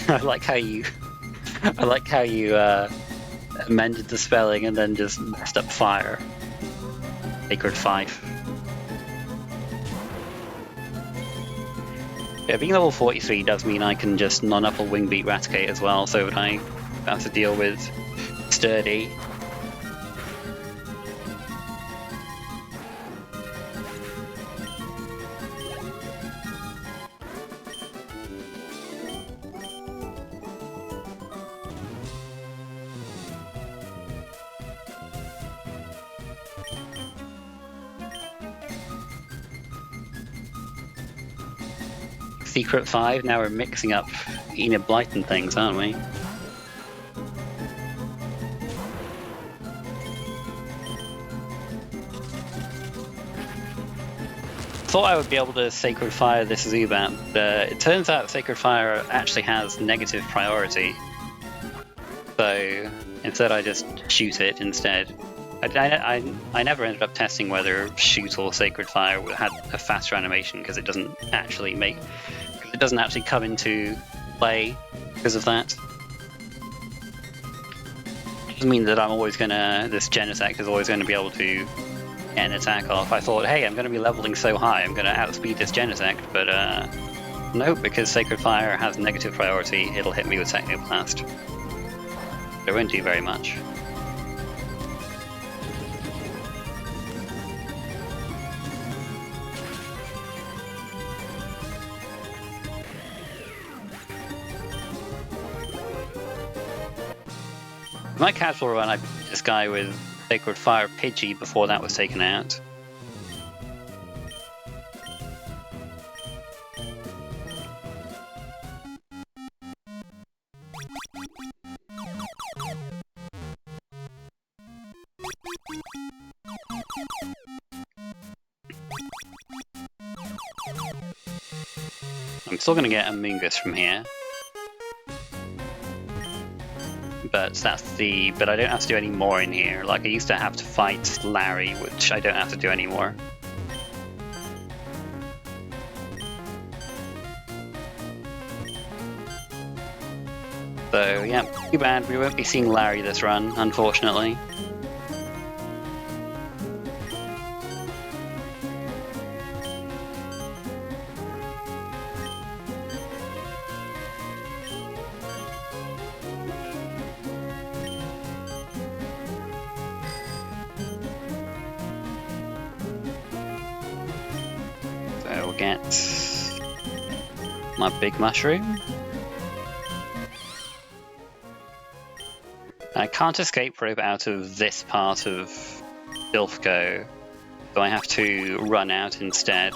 I like how you amended the spelling and then just messed up fire. Sacred 5. Yeah, being level 43 does mean I can just non-upple Wing Beat Raticate as well, so that I have to deal with Sturdy. Secret 5, now we're mixing up Enid Blyton things, aren't we? Thought I would be able to Sacred Fire this Zubat, but it turns out Sacred Fire actually has negative priority. So instead I just shoot it instead. I never ended up testing whether Shoot or Sacred Fire had a faster animation, because it doesn't actually come into play because of that. It doesn't mean that this Genesect is always gonna be able to get an attack off. I thought, hey, I'm gonna be leveling so high, I'm gonna outspeed this Genesect, but nope, because Sacred Fire has negative priority, it'll hit me with Technoblast. It won't do very much. My casual run, I beat this guy with Sacred Fire Pidgey before that was taken out. I'm still going to get a Mungus from here. But I don't have to do any more in here. Like, I used to have to fight Larry, which I don't have to do anymore. So yeah, too bad we won't be seeing Larry this run, unfortunately. will get my big mushroom. I can't escape rope out of this part of Dilfco, so I have to run out instead.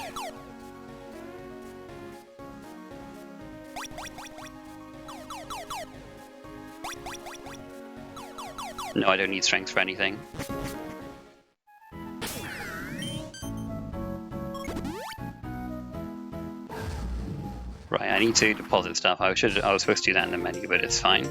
No, I don't need strength for anything. Right, I need to deposit stuff. I was supposed to do that in the menu, but it's fine.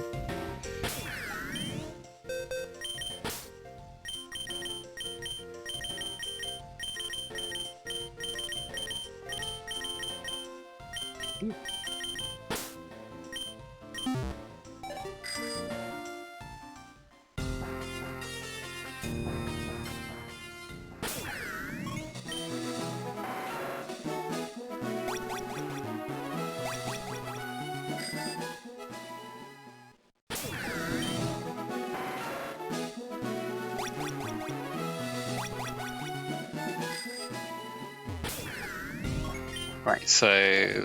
Right, so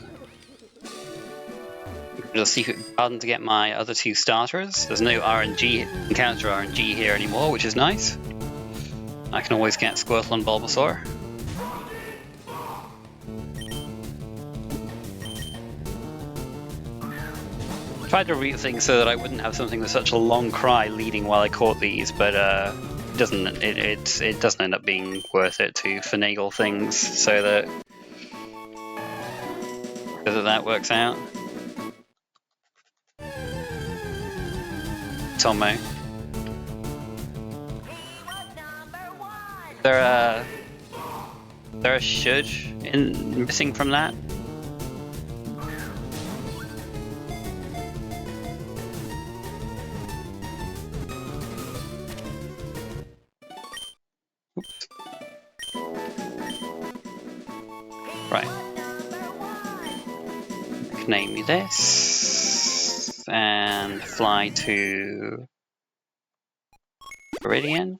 just secret garden to get my other two starters. There's no RNG, encounter RNG here anymore, which is nice. I can always get Squirtle and Bulbasaur. Tried to route things so that I wouldn't have something with such a long cry leading while I caught these, but it doesn't end up being worth it to finagle things so that that works out. Tomo. There a should missing from that? Oops. Right. Name me this and fly to Viridian.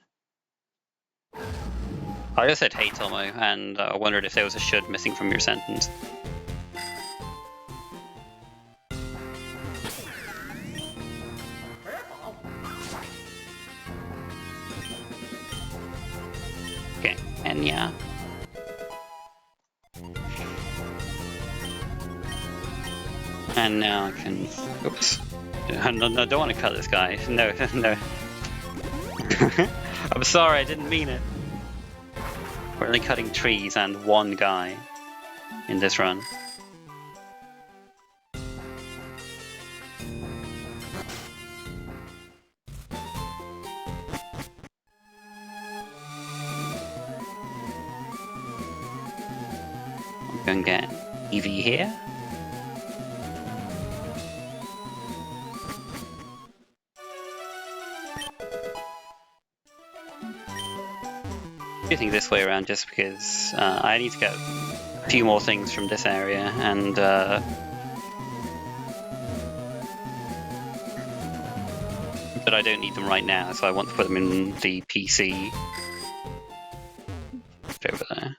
I just said hey Tomo, and I wondered if there was a should missing from your sentence. Okay, and yeah. And now I can. Oops. No, don't want to cut this guy. No, no. I'm sorry, I didn't mean it. We're only cutting trees and one guy in this run. I'm going to get Eevee here. I think this way around just because I need to get a few more things from this area, and but I don't need them right now, so I want to put them in the PC over there.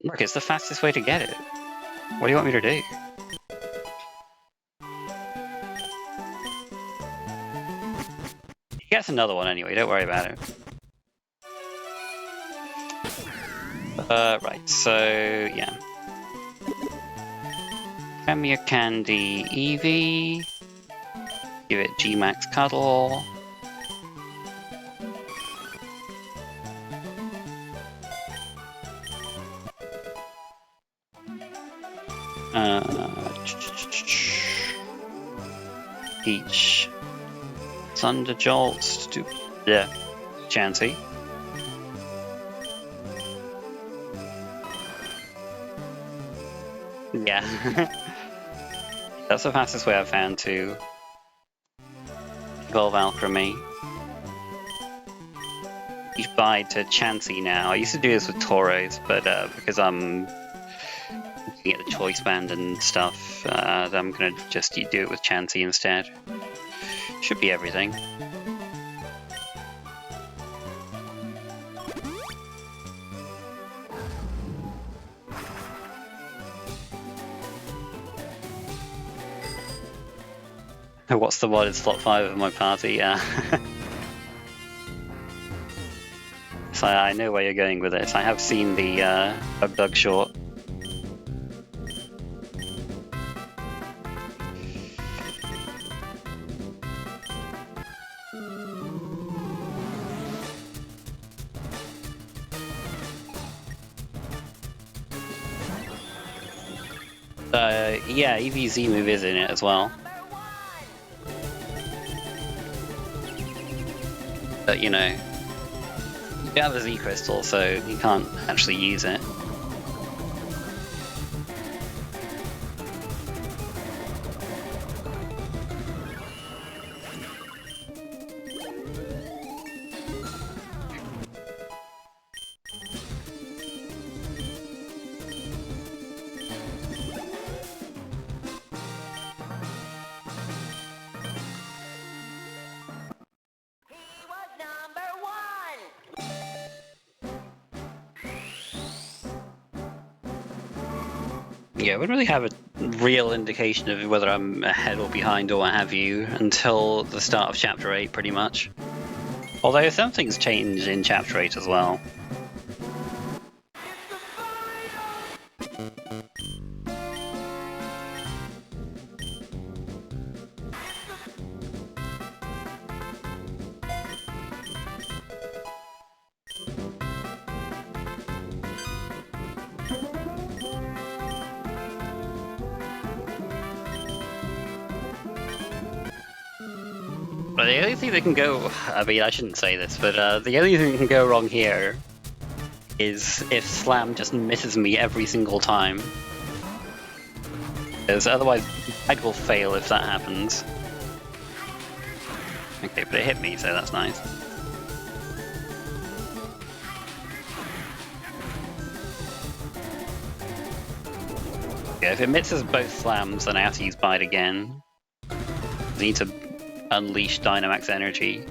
Look, it's the fastest way to get it. What do you want me to do? He gets another one anyway, don't worry about it. Right, so yeah. Premier Candy Eevee. Give it G-Max Cuddle. Peach. Thunder Jolt. Yeah. Chansey. Yeah. That's the fastest way I've found to evolve Alchemy. each bide to Chansey now. I used to do this with Tauros, but because I'm looking at the choice band and stuff, I'm gonna just do it with Chansey instead. Should be everything. What's the mod in slot 5 of my party? Yeah. So I know where you're going with this. I have seen the Bug short. Yeah, EVZ move is in it as well. But you know, you have a Z crystal, so you can't actually use it. Yeah, I wouldn't really have a real indication of whether I'm ahead or behind or what have you until the start of Chapter 8, pretty much. Although some things change in Chapter 8 as well. But the only thing that can go, I mean, I shouldn't say this, but the only thing that can go wrong here is if Slam just misses me every single time. Because otherwise, I will fail if that happens. Okay, but it hit me, so that's nice. Yeah, if it misses both slams, then I have to use Bite again. I need to unleash Dynamax energy.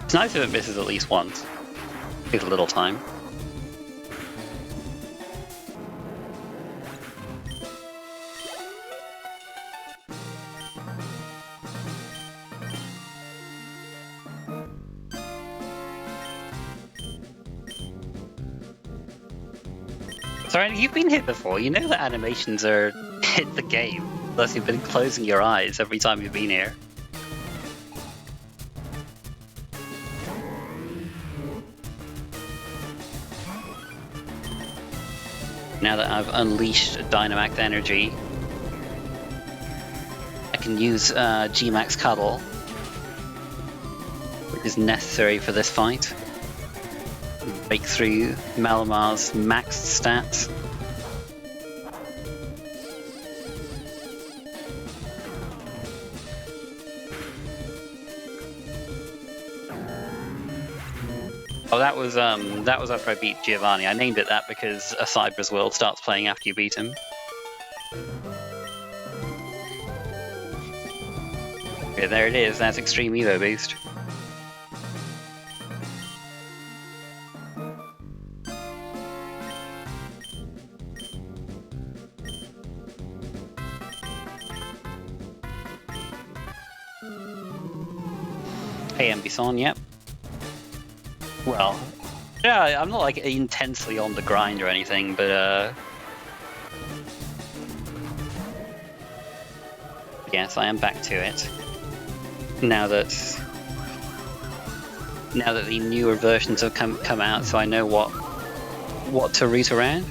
It's nice if it misses at least once. Takes a little time. Sorry, you've been hit before. You know that animations are hit the game. Unless you've been closing your eyes every time you've been here. Now that I've unleashed Dynamax energy, I can use G-Max Cuddle, which is necessary for this fight. Break through Malamar's maxed stats. Oh, that was after I beat Giovanni. I named it that because a Cyber's World starts playing after you beat him. Okay, there it is. That's Extreme Evo Boost. Hey, Ambison, yep. Well, yeah, I'm not like intensely on the grind or anything, but yes, I am back to it. Now that the newer versions have come out, so I know what to route around.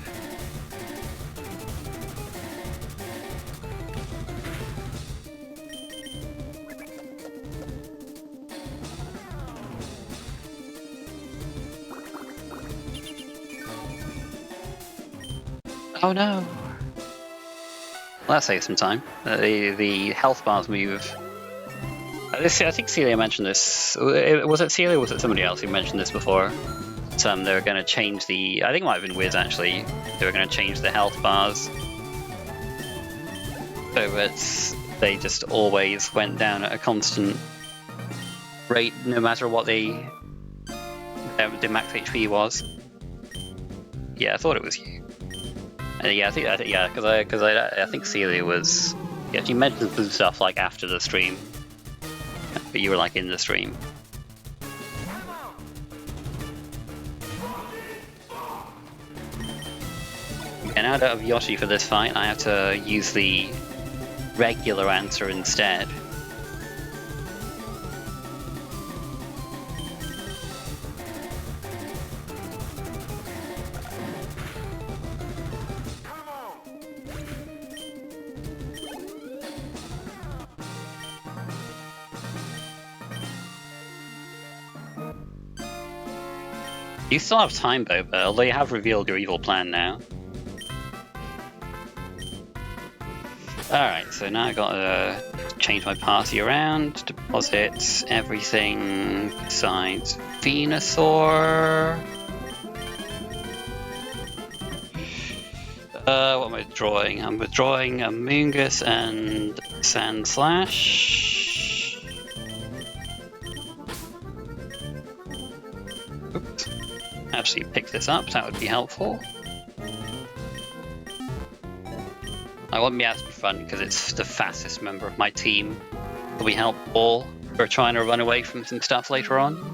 Oh no! Well, that saves some time. The health bars move I think Celia mentioned this. Was it Celia or was it somebody else who mentioned this before? They were going to change the... I think it might have been Wiz, actually. They were going to change the health bars. So that they just always went down at a constant rate, no matter what the max HP was. Yeah, I thought it was you. Yeah, because I think Celia was... Yeah, she mentioned some stuff like after the stream. But you were like in the stream. And out of Yoshi for this fight, I have to use the regular answer instead. You still have time though, but although you have revealed your evil plan now. Alright, so now I gotta change my party around, deposit everything besides Venusaur. What am I withdrawing? I'm withdrawing a Moongus and Sandslash. Oops. Actually pick this up, that would be helpful. I won't be as fun because it's the fastest member of my team. Will be helpful for trying to run away from some stuff later on.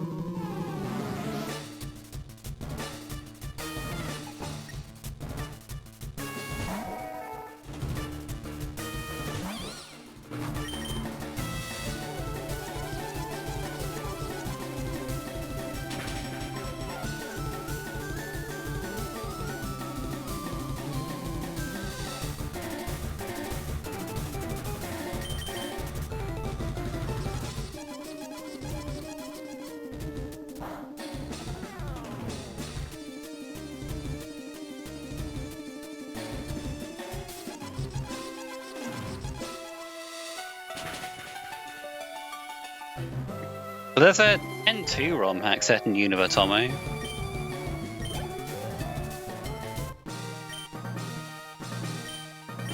There's a N2 Romhack set in Unova, Tomo.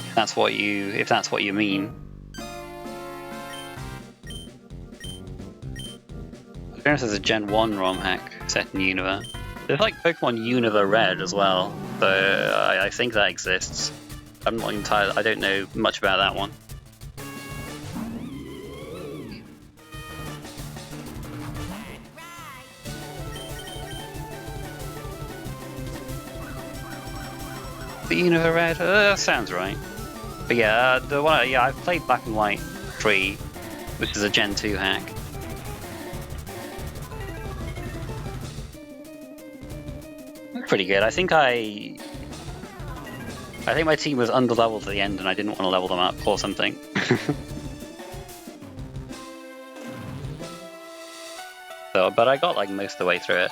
If that's what you mean. I don't know if there's a Gen 1 Romhack set in Unova. There's like Pokemon Unova Red as well, so I think that exists. I'm not entirely. I don't know much about that one. The Unova Red, sounds right. But yeah, the one, yeah, I've played Black and White 3, which is a Gen 2 hack. Pretty good. I think my team was underleveled at the end, and I didn't want to level them up or something. So, but I got like most of the way through it.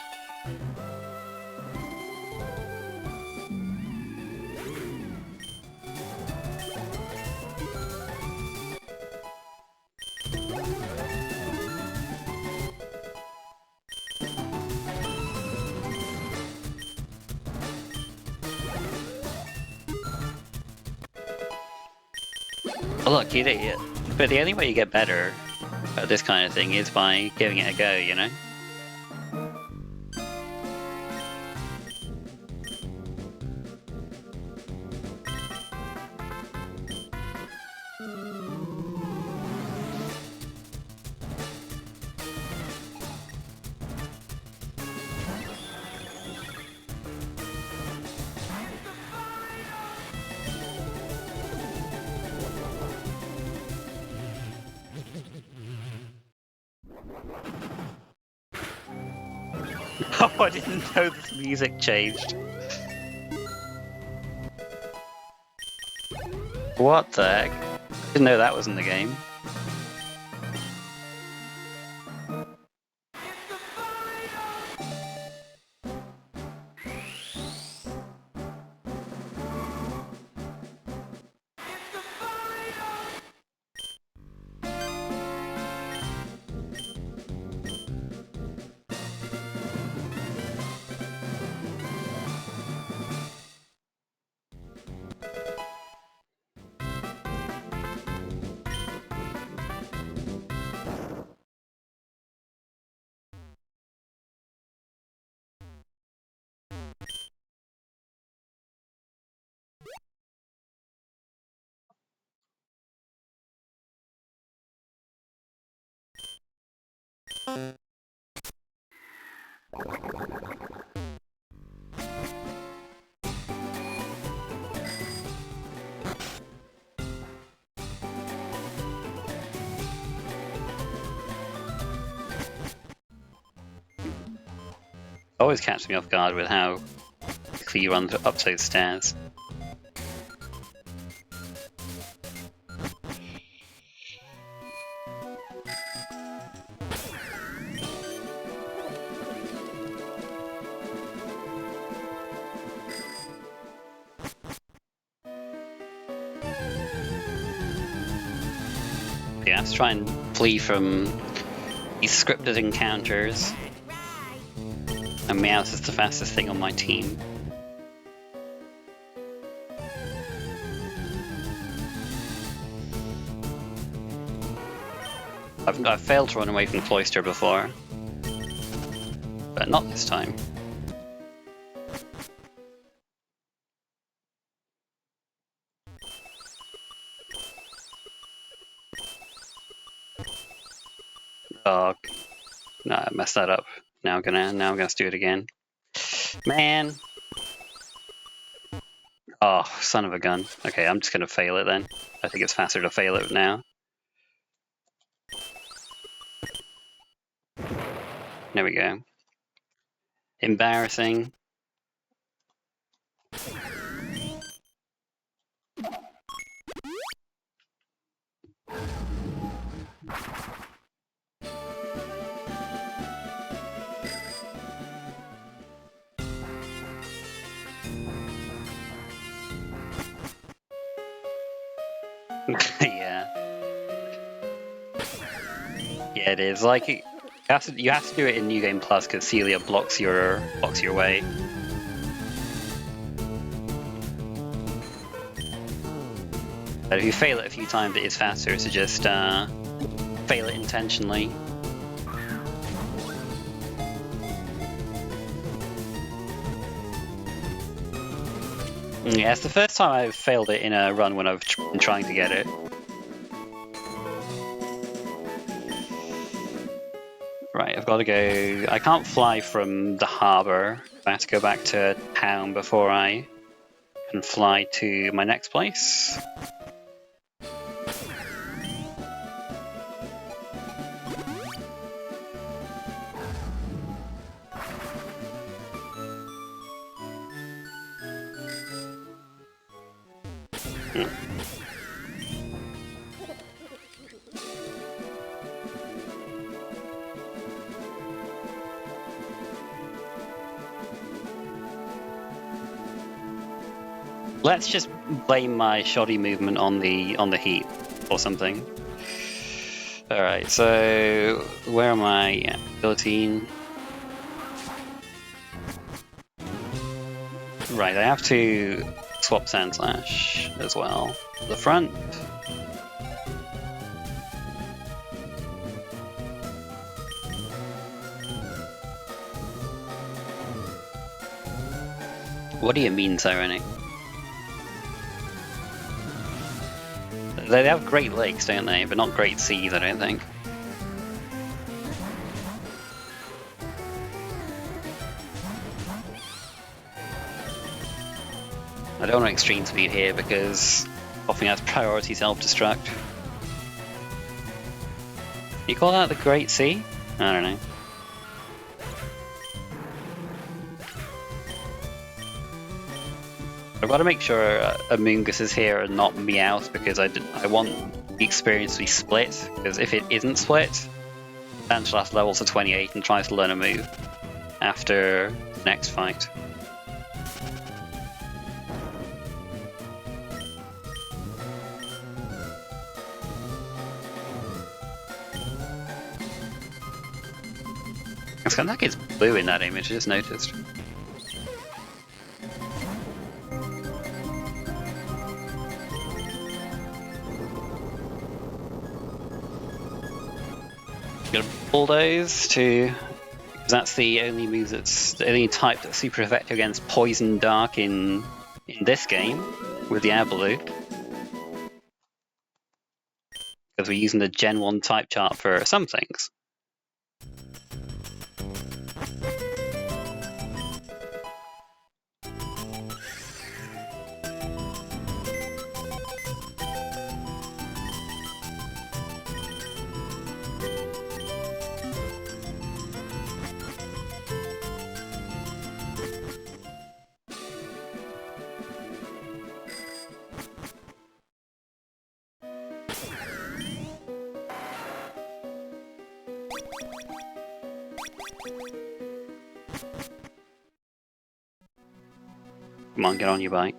Look, but the only way you get better at this kind of thing is by giving it a go, you know? Oh, I didn't know the music changed. What the heck? I didn't know that was in the game. Always catches me off guard with how quickly you run up those stairs. Yeah, let's try and flee from these scripted encounters. And Meowth is the fastest thing on my team. I've failed to run away from Cloister before, but not this time. Oh, no, I messed that up. Now I'm gonna do it again. Man. Oh, son of a gun. Okay, I'm just gonna fail it then. I think it's faster to fail it now. There we go. Embarrassing. Yeah. Yeah, it is. Like, you have to do it in New Game Plus because Celia blocks your way. But if you fail it a few times, it is faster to just fail it intentionally. Yeah, it's the first time I've failed it in a run when I've been trying to get it. Right, I've got to go... I can't fly from the harbour. I have to go back to town before I can fly to my next place. Let's just blame my shoddy movement on the heat or something. Alright, so where am I? Yeah, 13. Right, I have to swap Sand Slash as well. The front. What do you mean, Sirenic? They have Great Lakes, don't they? But not Great Seas, I don't think. I don't want extreme speed here because often has priority self-destruct. You call that the Great Sea? I don't know. I've got to make sure Amoongus is here and not Meowth because I want the experience to be split, because if it isn't split, Angelath levels to 28 and tries to learn a move after the next fight. It's kind of like it's blue in that image, I just noticed. Gonna bulldoze to, because that's the only move that's the only type that's super effective against Poison Dark in this game with the Abaloo. Because we're using the Gen 1 type chart for some things. Come on, get on your bike.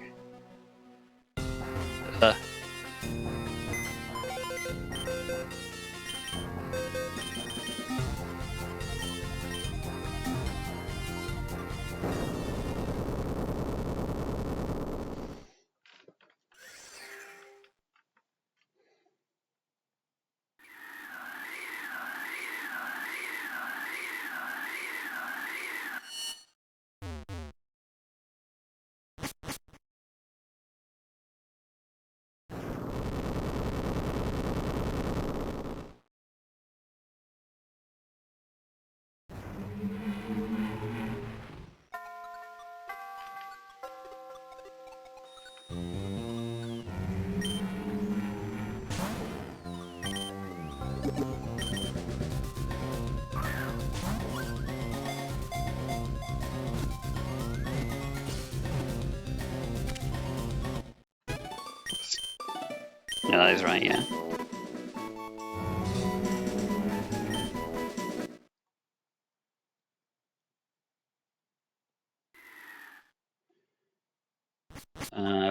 No, that is right, yeah.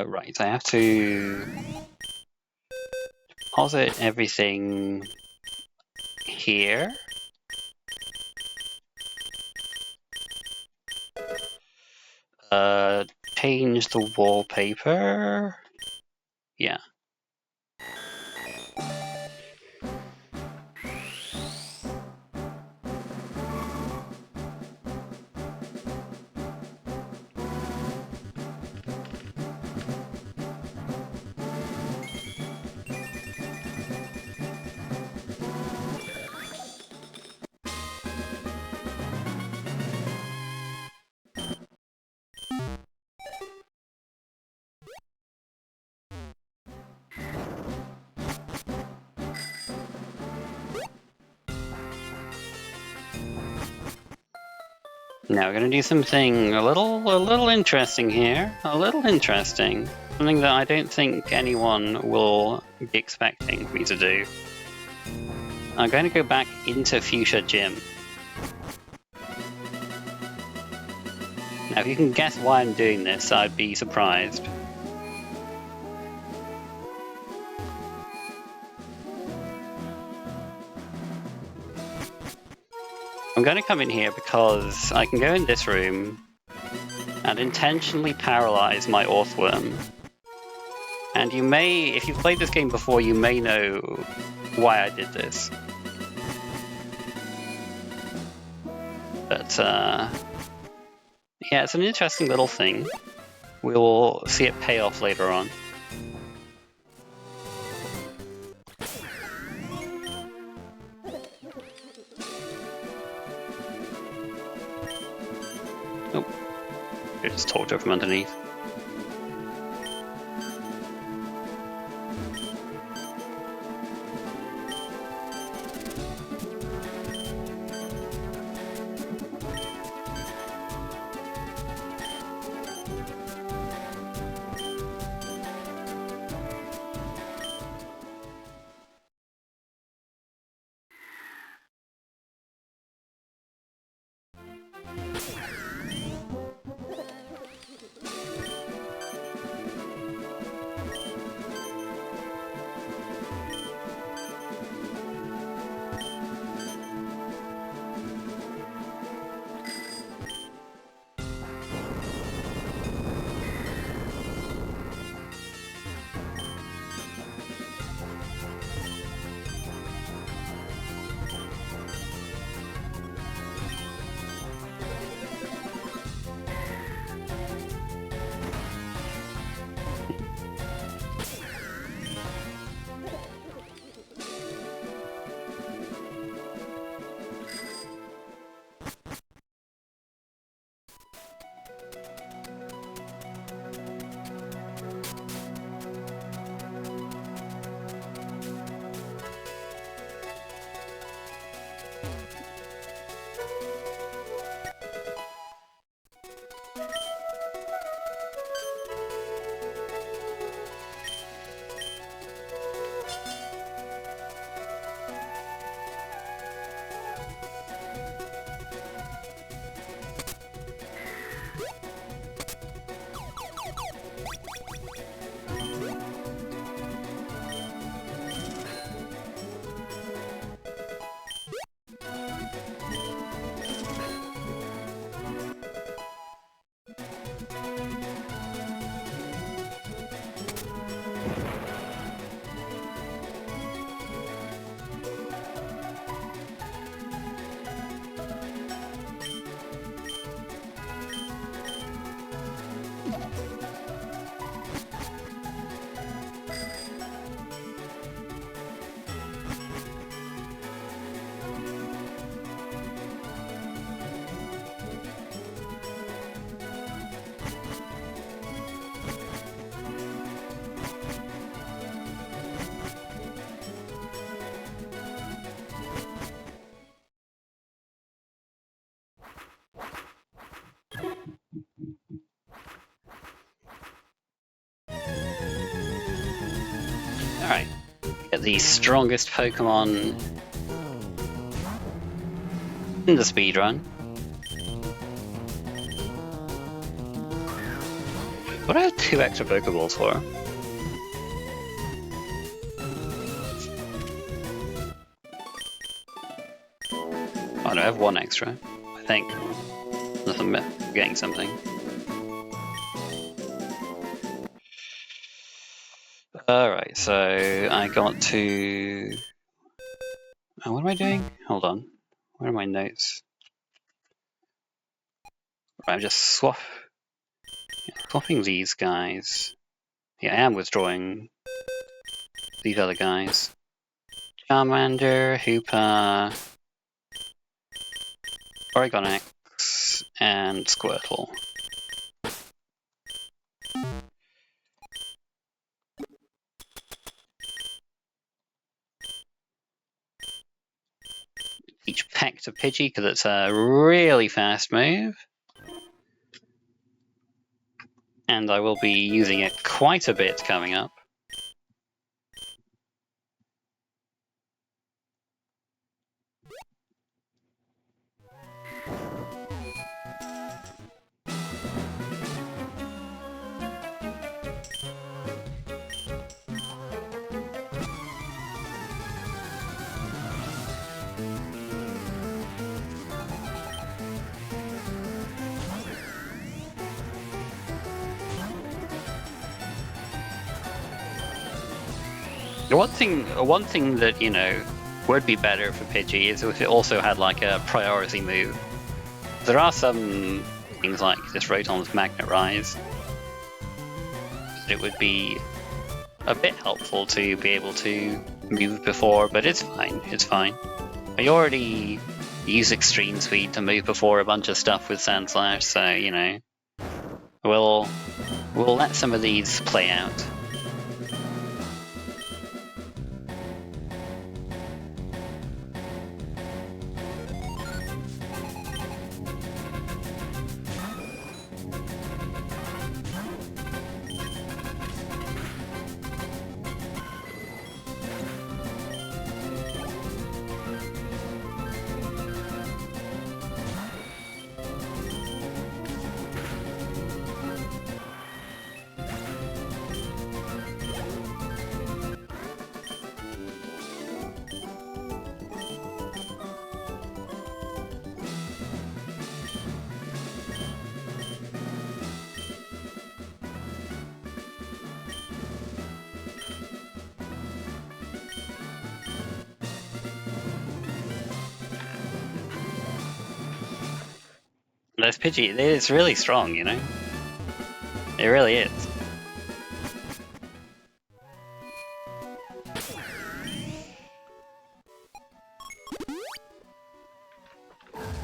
Right, I have to deposit everything here. Change the wallpaper. Yeah. Now we're gonna do something a little interesting here. A little interesting. Something that I don't think anyone will be expecting me to do. I'm going to go back into Fuchsia Gym. Now, if you can guess why I'm doing this, I'd be surprised. I'm going to come in here because I can go in this room and intentionally paralyze my Orthworm. And you may, if you've played this game before, you may know why I did this. But, yeah, it's an interesting little thing. We'll see it pay off later on. Oh, I just talked to her from underneath. Alright, get the strongest Pokemon in the speedrun. What do I have 2 extra Pokeballs for? Oh no, I have 1 extra, I think. Unless I'm getting something. Alright, so I got to... Oh, what am I doing? Hold on. Where are my notes? I'm just swapping these guys. Yeah, I am withdrawing these other guys. Charmander, Hoopa, Oregon X, and Squirtle. Each peck to Pidgey because it's a really fast move. And I will be using it quite a bit coming up. One thing that, you know, would be better for Pidgey is if it also had like a priority move. There are some things like this Rotom's Magnet Rise. It would be a bit helpful to be able to move before, but it's fine, it's fine. I already use Extreme Speed to move before a bunch of stuff with Sandslash, so, you know, we'll let some of these play out. This Pidgey, it's really strong, you know? It really is.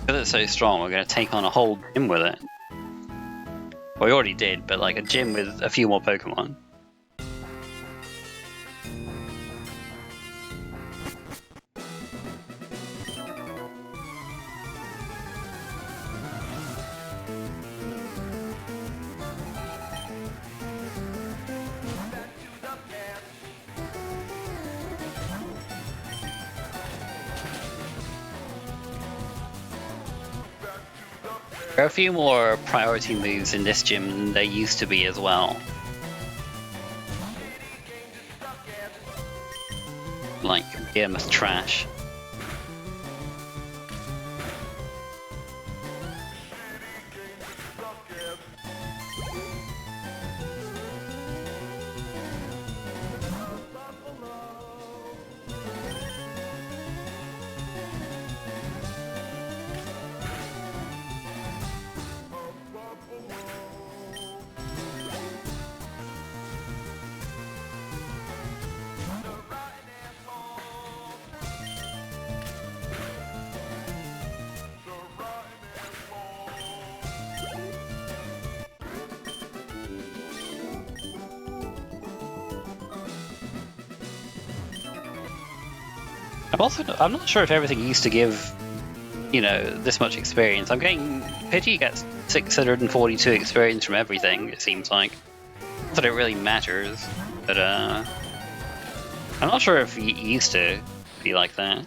Because it's so strong, we're going to take on a whole gym with it. Well, we already did, but like a gym with a few more Pokemon. There are a few more priority moves in this gym than there used to be as well. Like Behemoth Trash. I'm not sure if everything used to give, you know, this much experience. I'm getting Pidgey gets 642 experience from everything. It seems like not that it really matters, but I'm not sure if it used to be like that.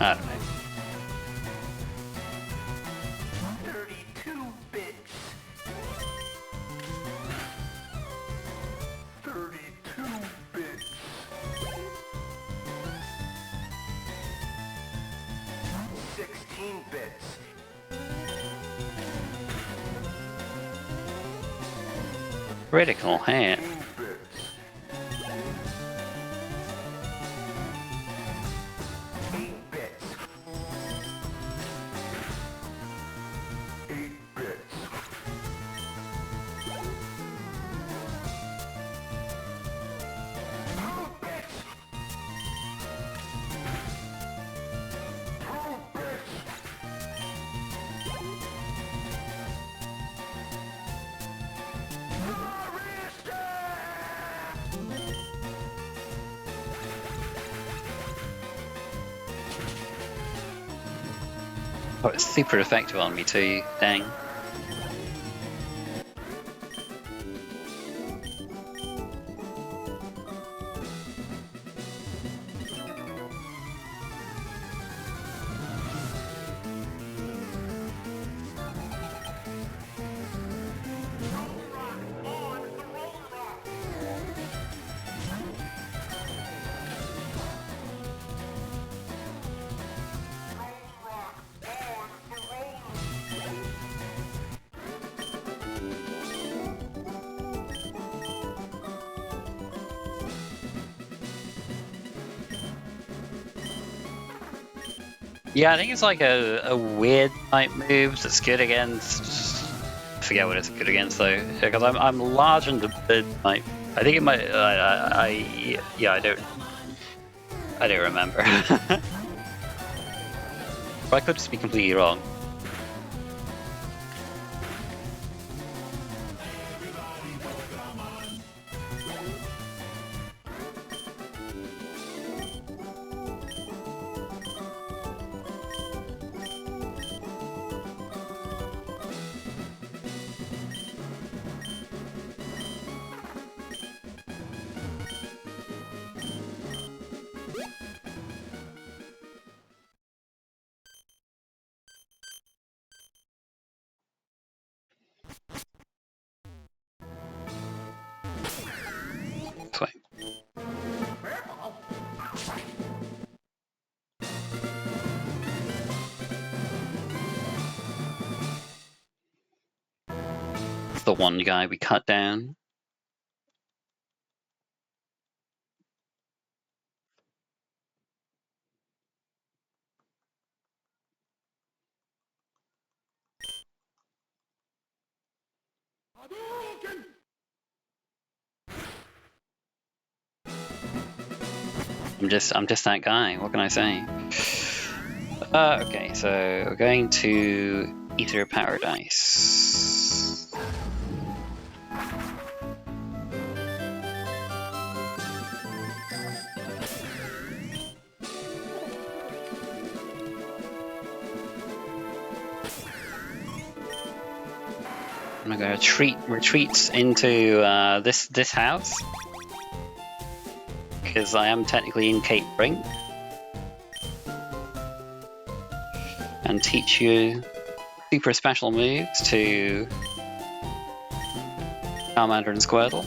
I don't know. 32 bits. 32 bits. 16 bits. Critical hit. 18 bits. 8 bits. 8 bits. 2 bits. 2 bits. Oh, it's super effective on me too. Dang. Yeah, I think it's like a weird type move that's good against. I forget what it's good against though, because I'm large and the bird type. I think it might. Yeah, I don't remember. But I could just be completely wrong. Wait. It's the one guy we cut down. I'm just that guy. What can I say? Okay, so we're going to Ether Paradise. I'm gonna retreat into this house because I am technically in Cape Brink, and teach you super special moves to Charmander and Squirtle.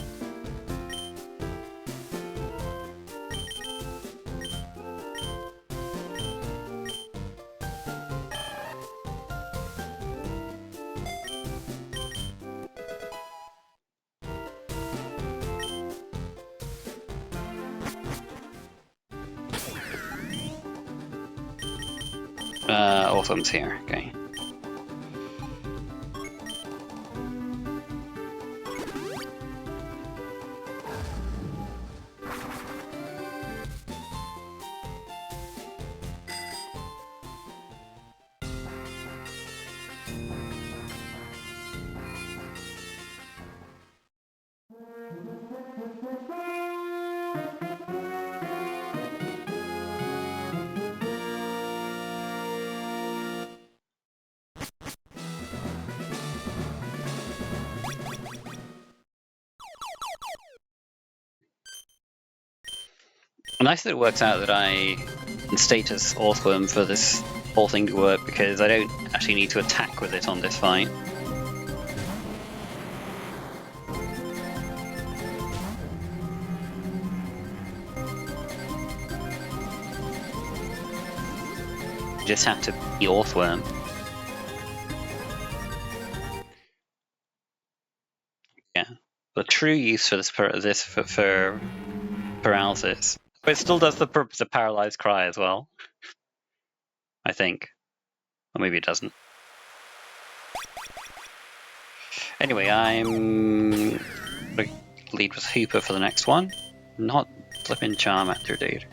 Autumn's here, okay. Nice that it works out that I can status Orthworm for this whole thing to work, because I don't actually need to attack with it on this fight. You just have to be Orthworm. Yeah, the true use for this for paralysis. But it still does the purpose of paralyzed cry as well, I think. Or maybe it doesn't. Anyway, I'm gonna lead with Hooper for the next one. Not flipping Charmander, dude.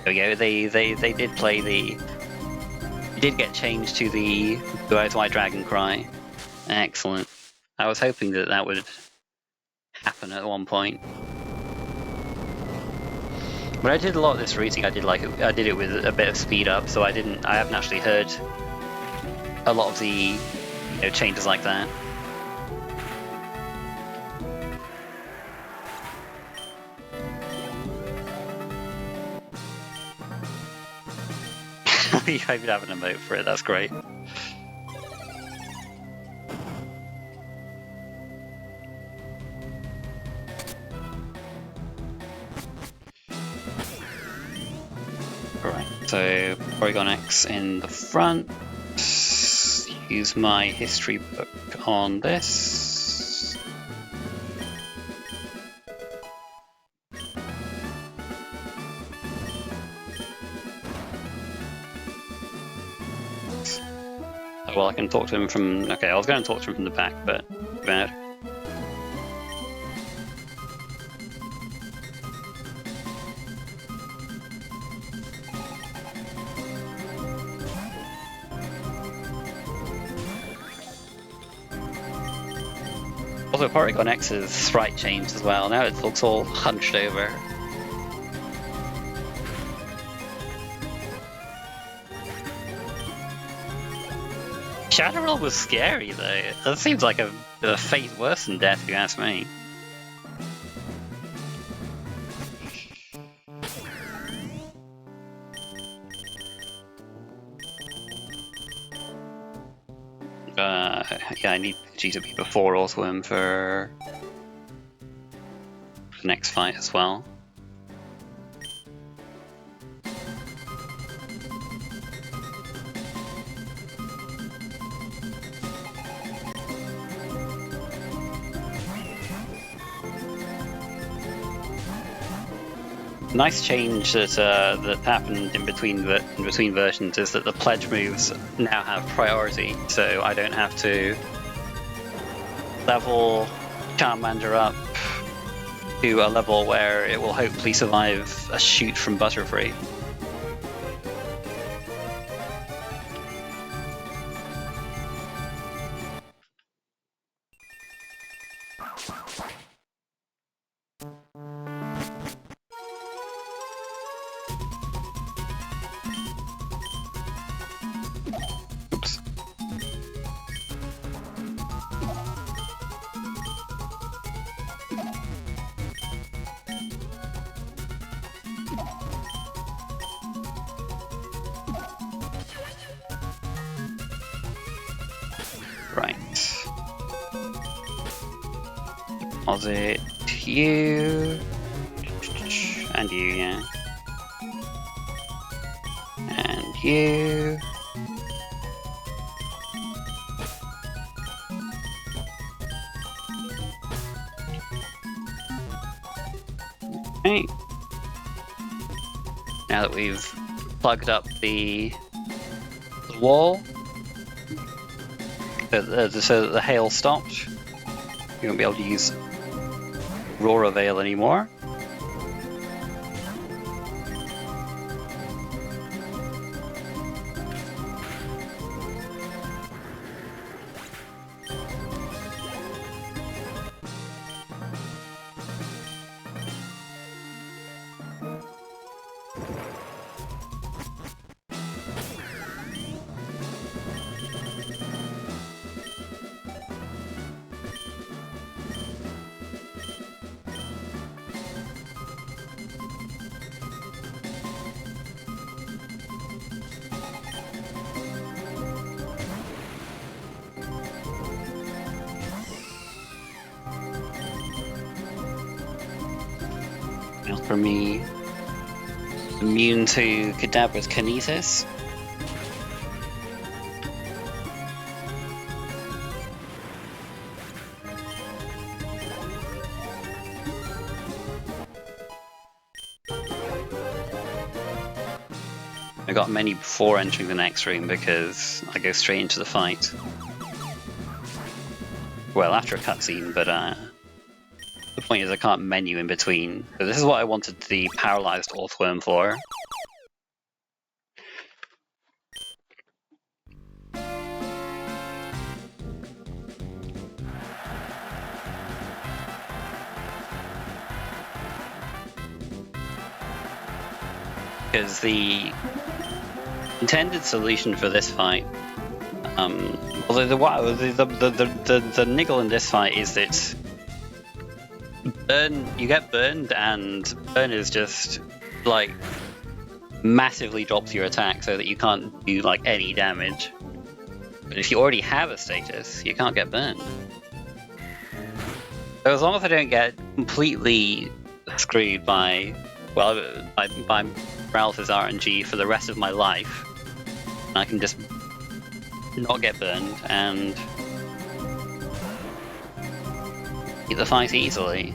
There we go. They did play the. It did get changed to the Blue Eyes White Dragon cry. Excellent. I was hoping that that would happen at one point. But I did a lot of this routing. I did it with a bit of speed up, so I haven't actually heard a lot of the changes like that. You even have an emote for it, that's great. Alright, so Porygon X in the front. Use my history book on this. Well, I can talk to him from... Okay, I was going to talk to him from the back, but bad. Also, Porygon X's sprite changed as well. Now it looks all hunched over. Shadowroll was scary though. That seems like a fate worse than death, if you ask me. Yeah, I need G to be before Orthworm for the next fight as well. Nice change that happened in between versions is that the pledge moves now have priority, so I don't have to level Charmander up to a level where it will hopefully survive a shoot from Butterfree. Right. Deposit you. And you, yeah. And you. Okay. Now that we've plugged up the wall, so that the hail stopped, you won't be able to use Aurora Veil anymore. Now for me, immune to Kadabra's Kinesis. I got many before entering the next room because I go straight into the fight. Well, after a cutscene, but the point is I can't menu in between. So this is what I wanted the paralyzed Orthworm for. Because the intended solution for this fight, although the niggle in this fight is that you get burned, and burn is just like massively drops your attack so that you can't do like any damage. But if you already have a status, you can't get burned. So as long as I don't get completely screwed by Ralph's RNG for the rest of my life, I can just not get burned and beat the fight easily.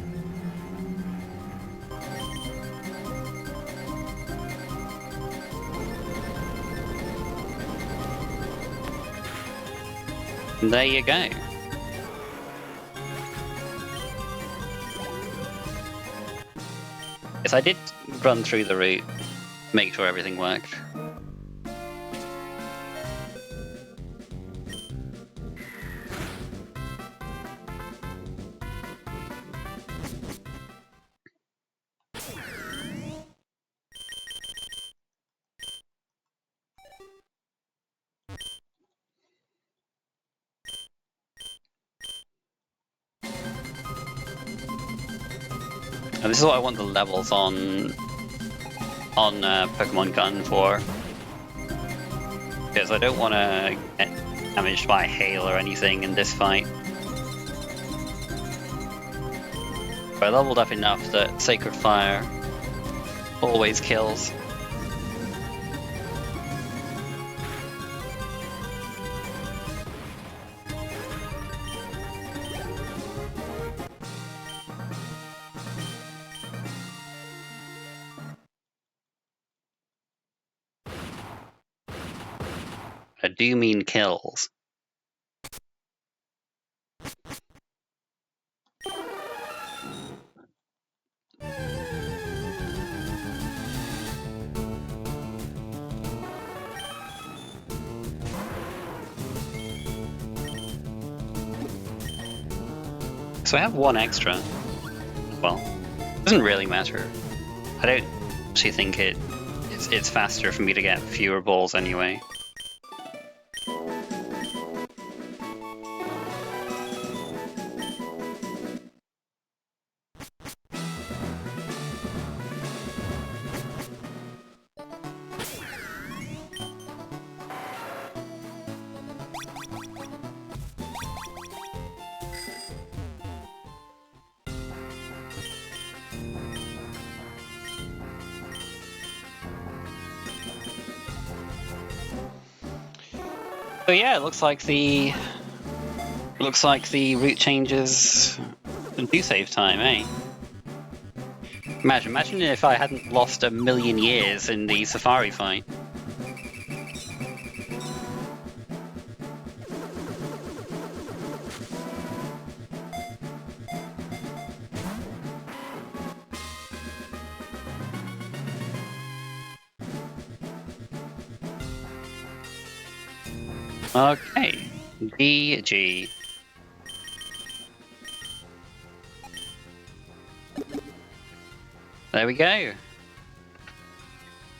And there you go. Yes, I did run through the route, make sure everything worked. And this is what I want the levels on Pokemon Gun for, because I don't want to get damaged by hail or anything in this fight. I leveled up enough that Sacred Fire always kills. I do mean kills. So I have one extra. Well, it doesn't really matter. I don't actually think it's faster for me to get fewer balls anyway. So yeah, it looks like the route changes do save time, eh? Imagine if I hadn't lost a million years in the Safari fight. Okay, GG. There we go.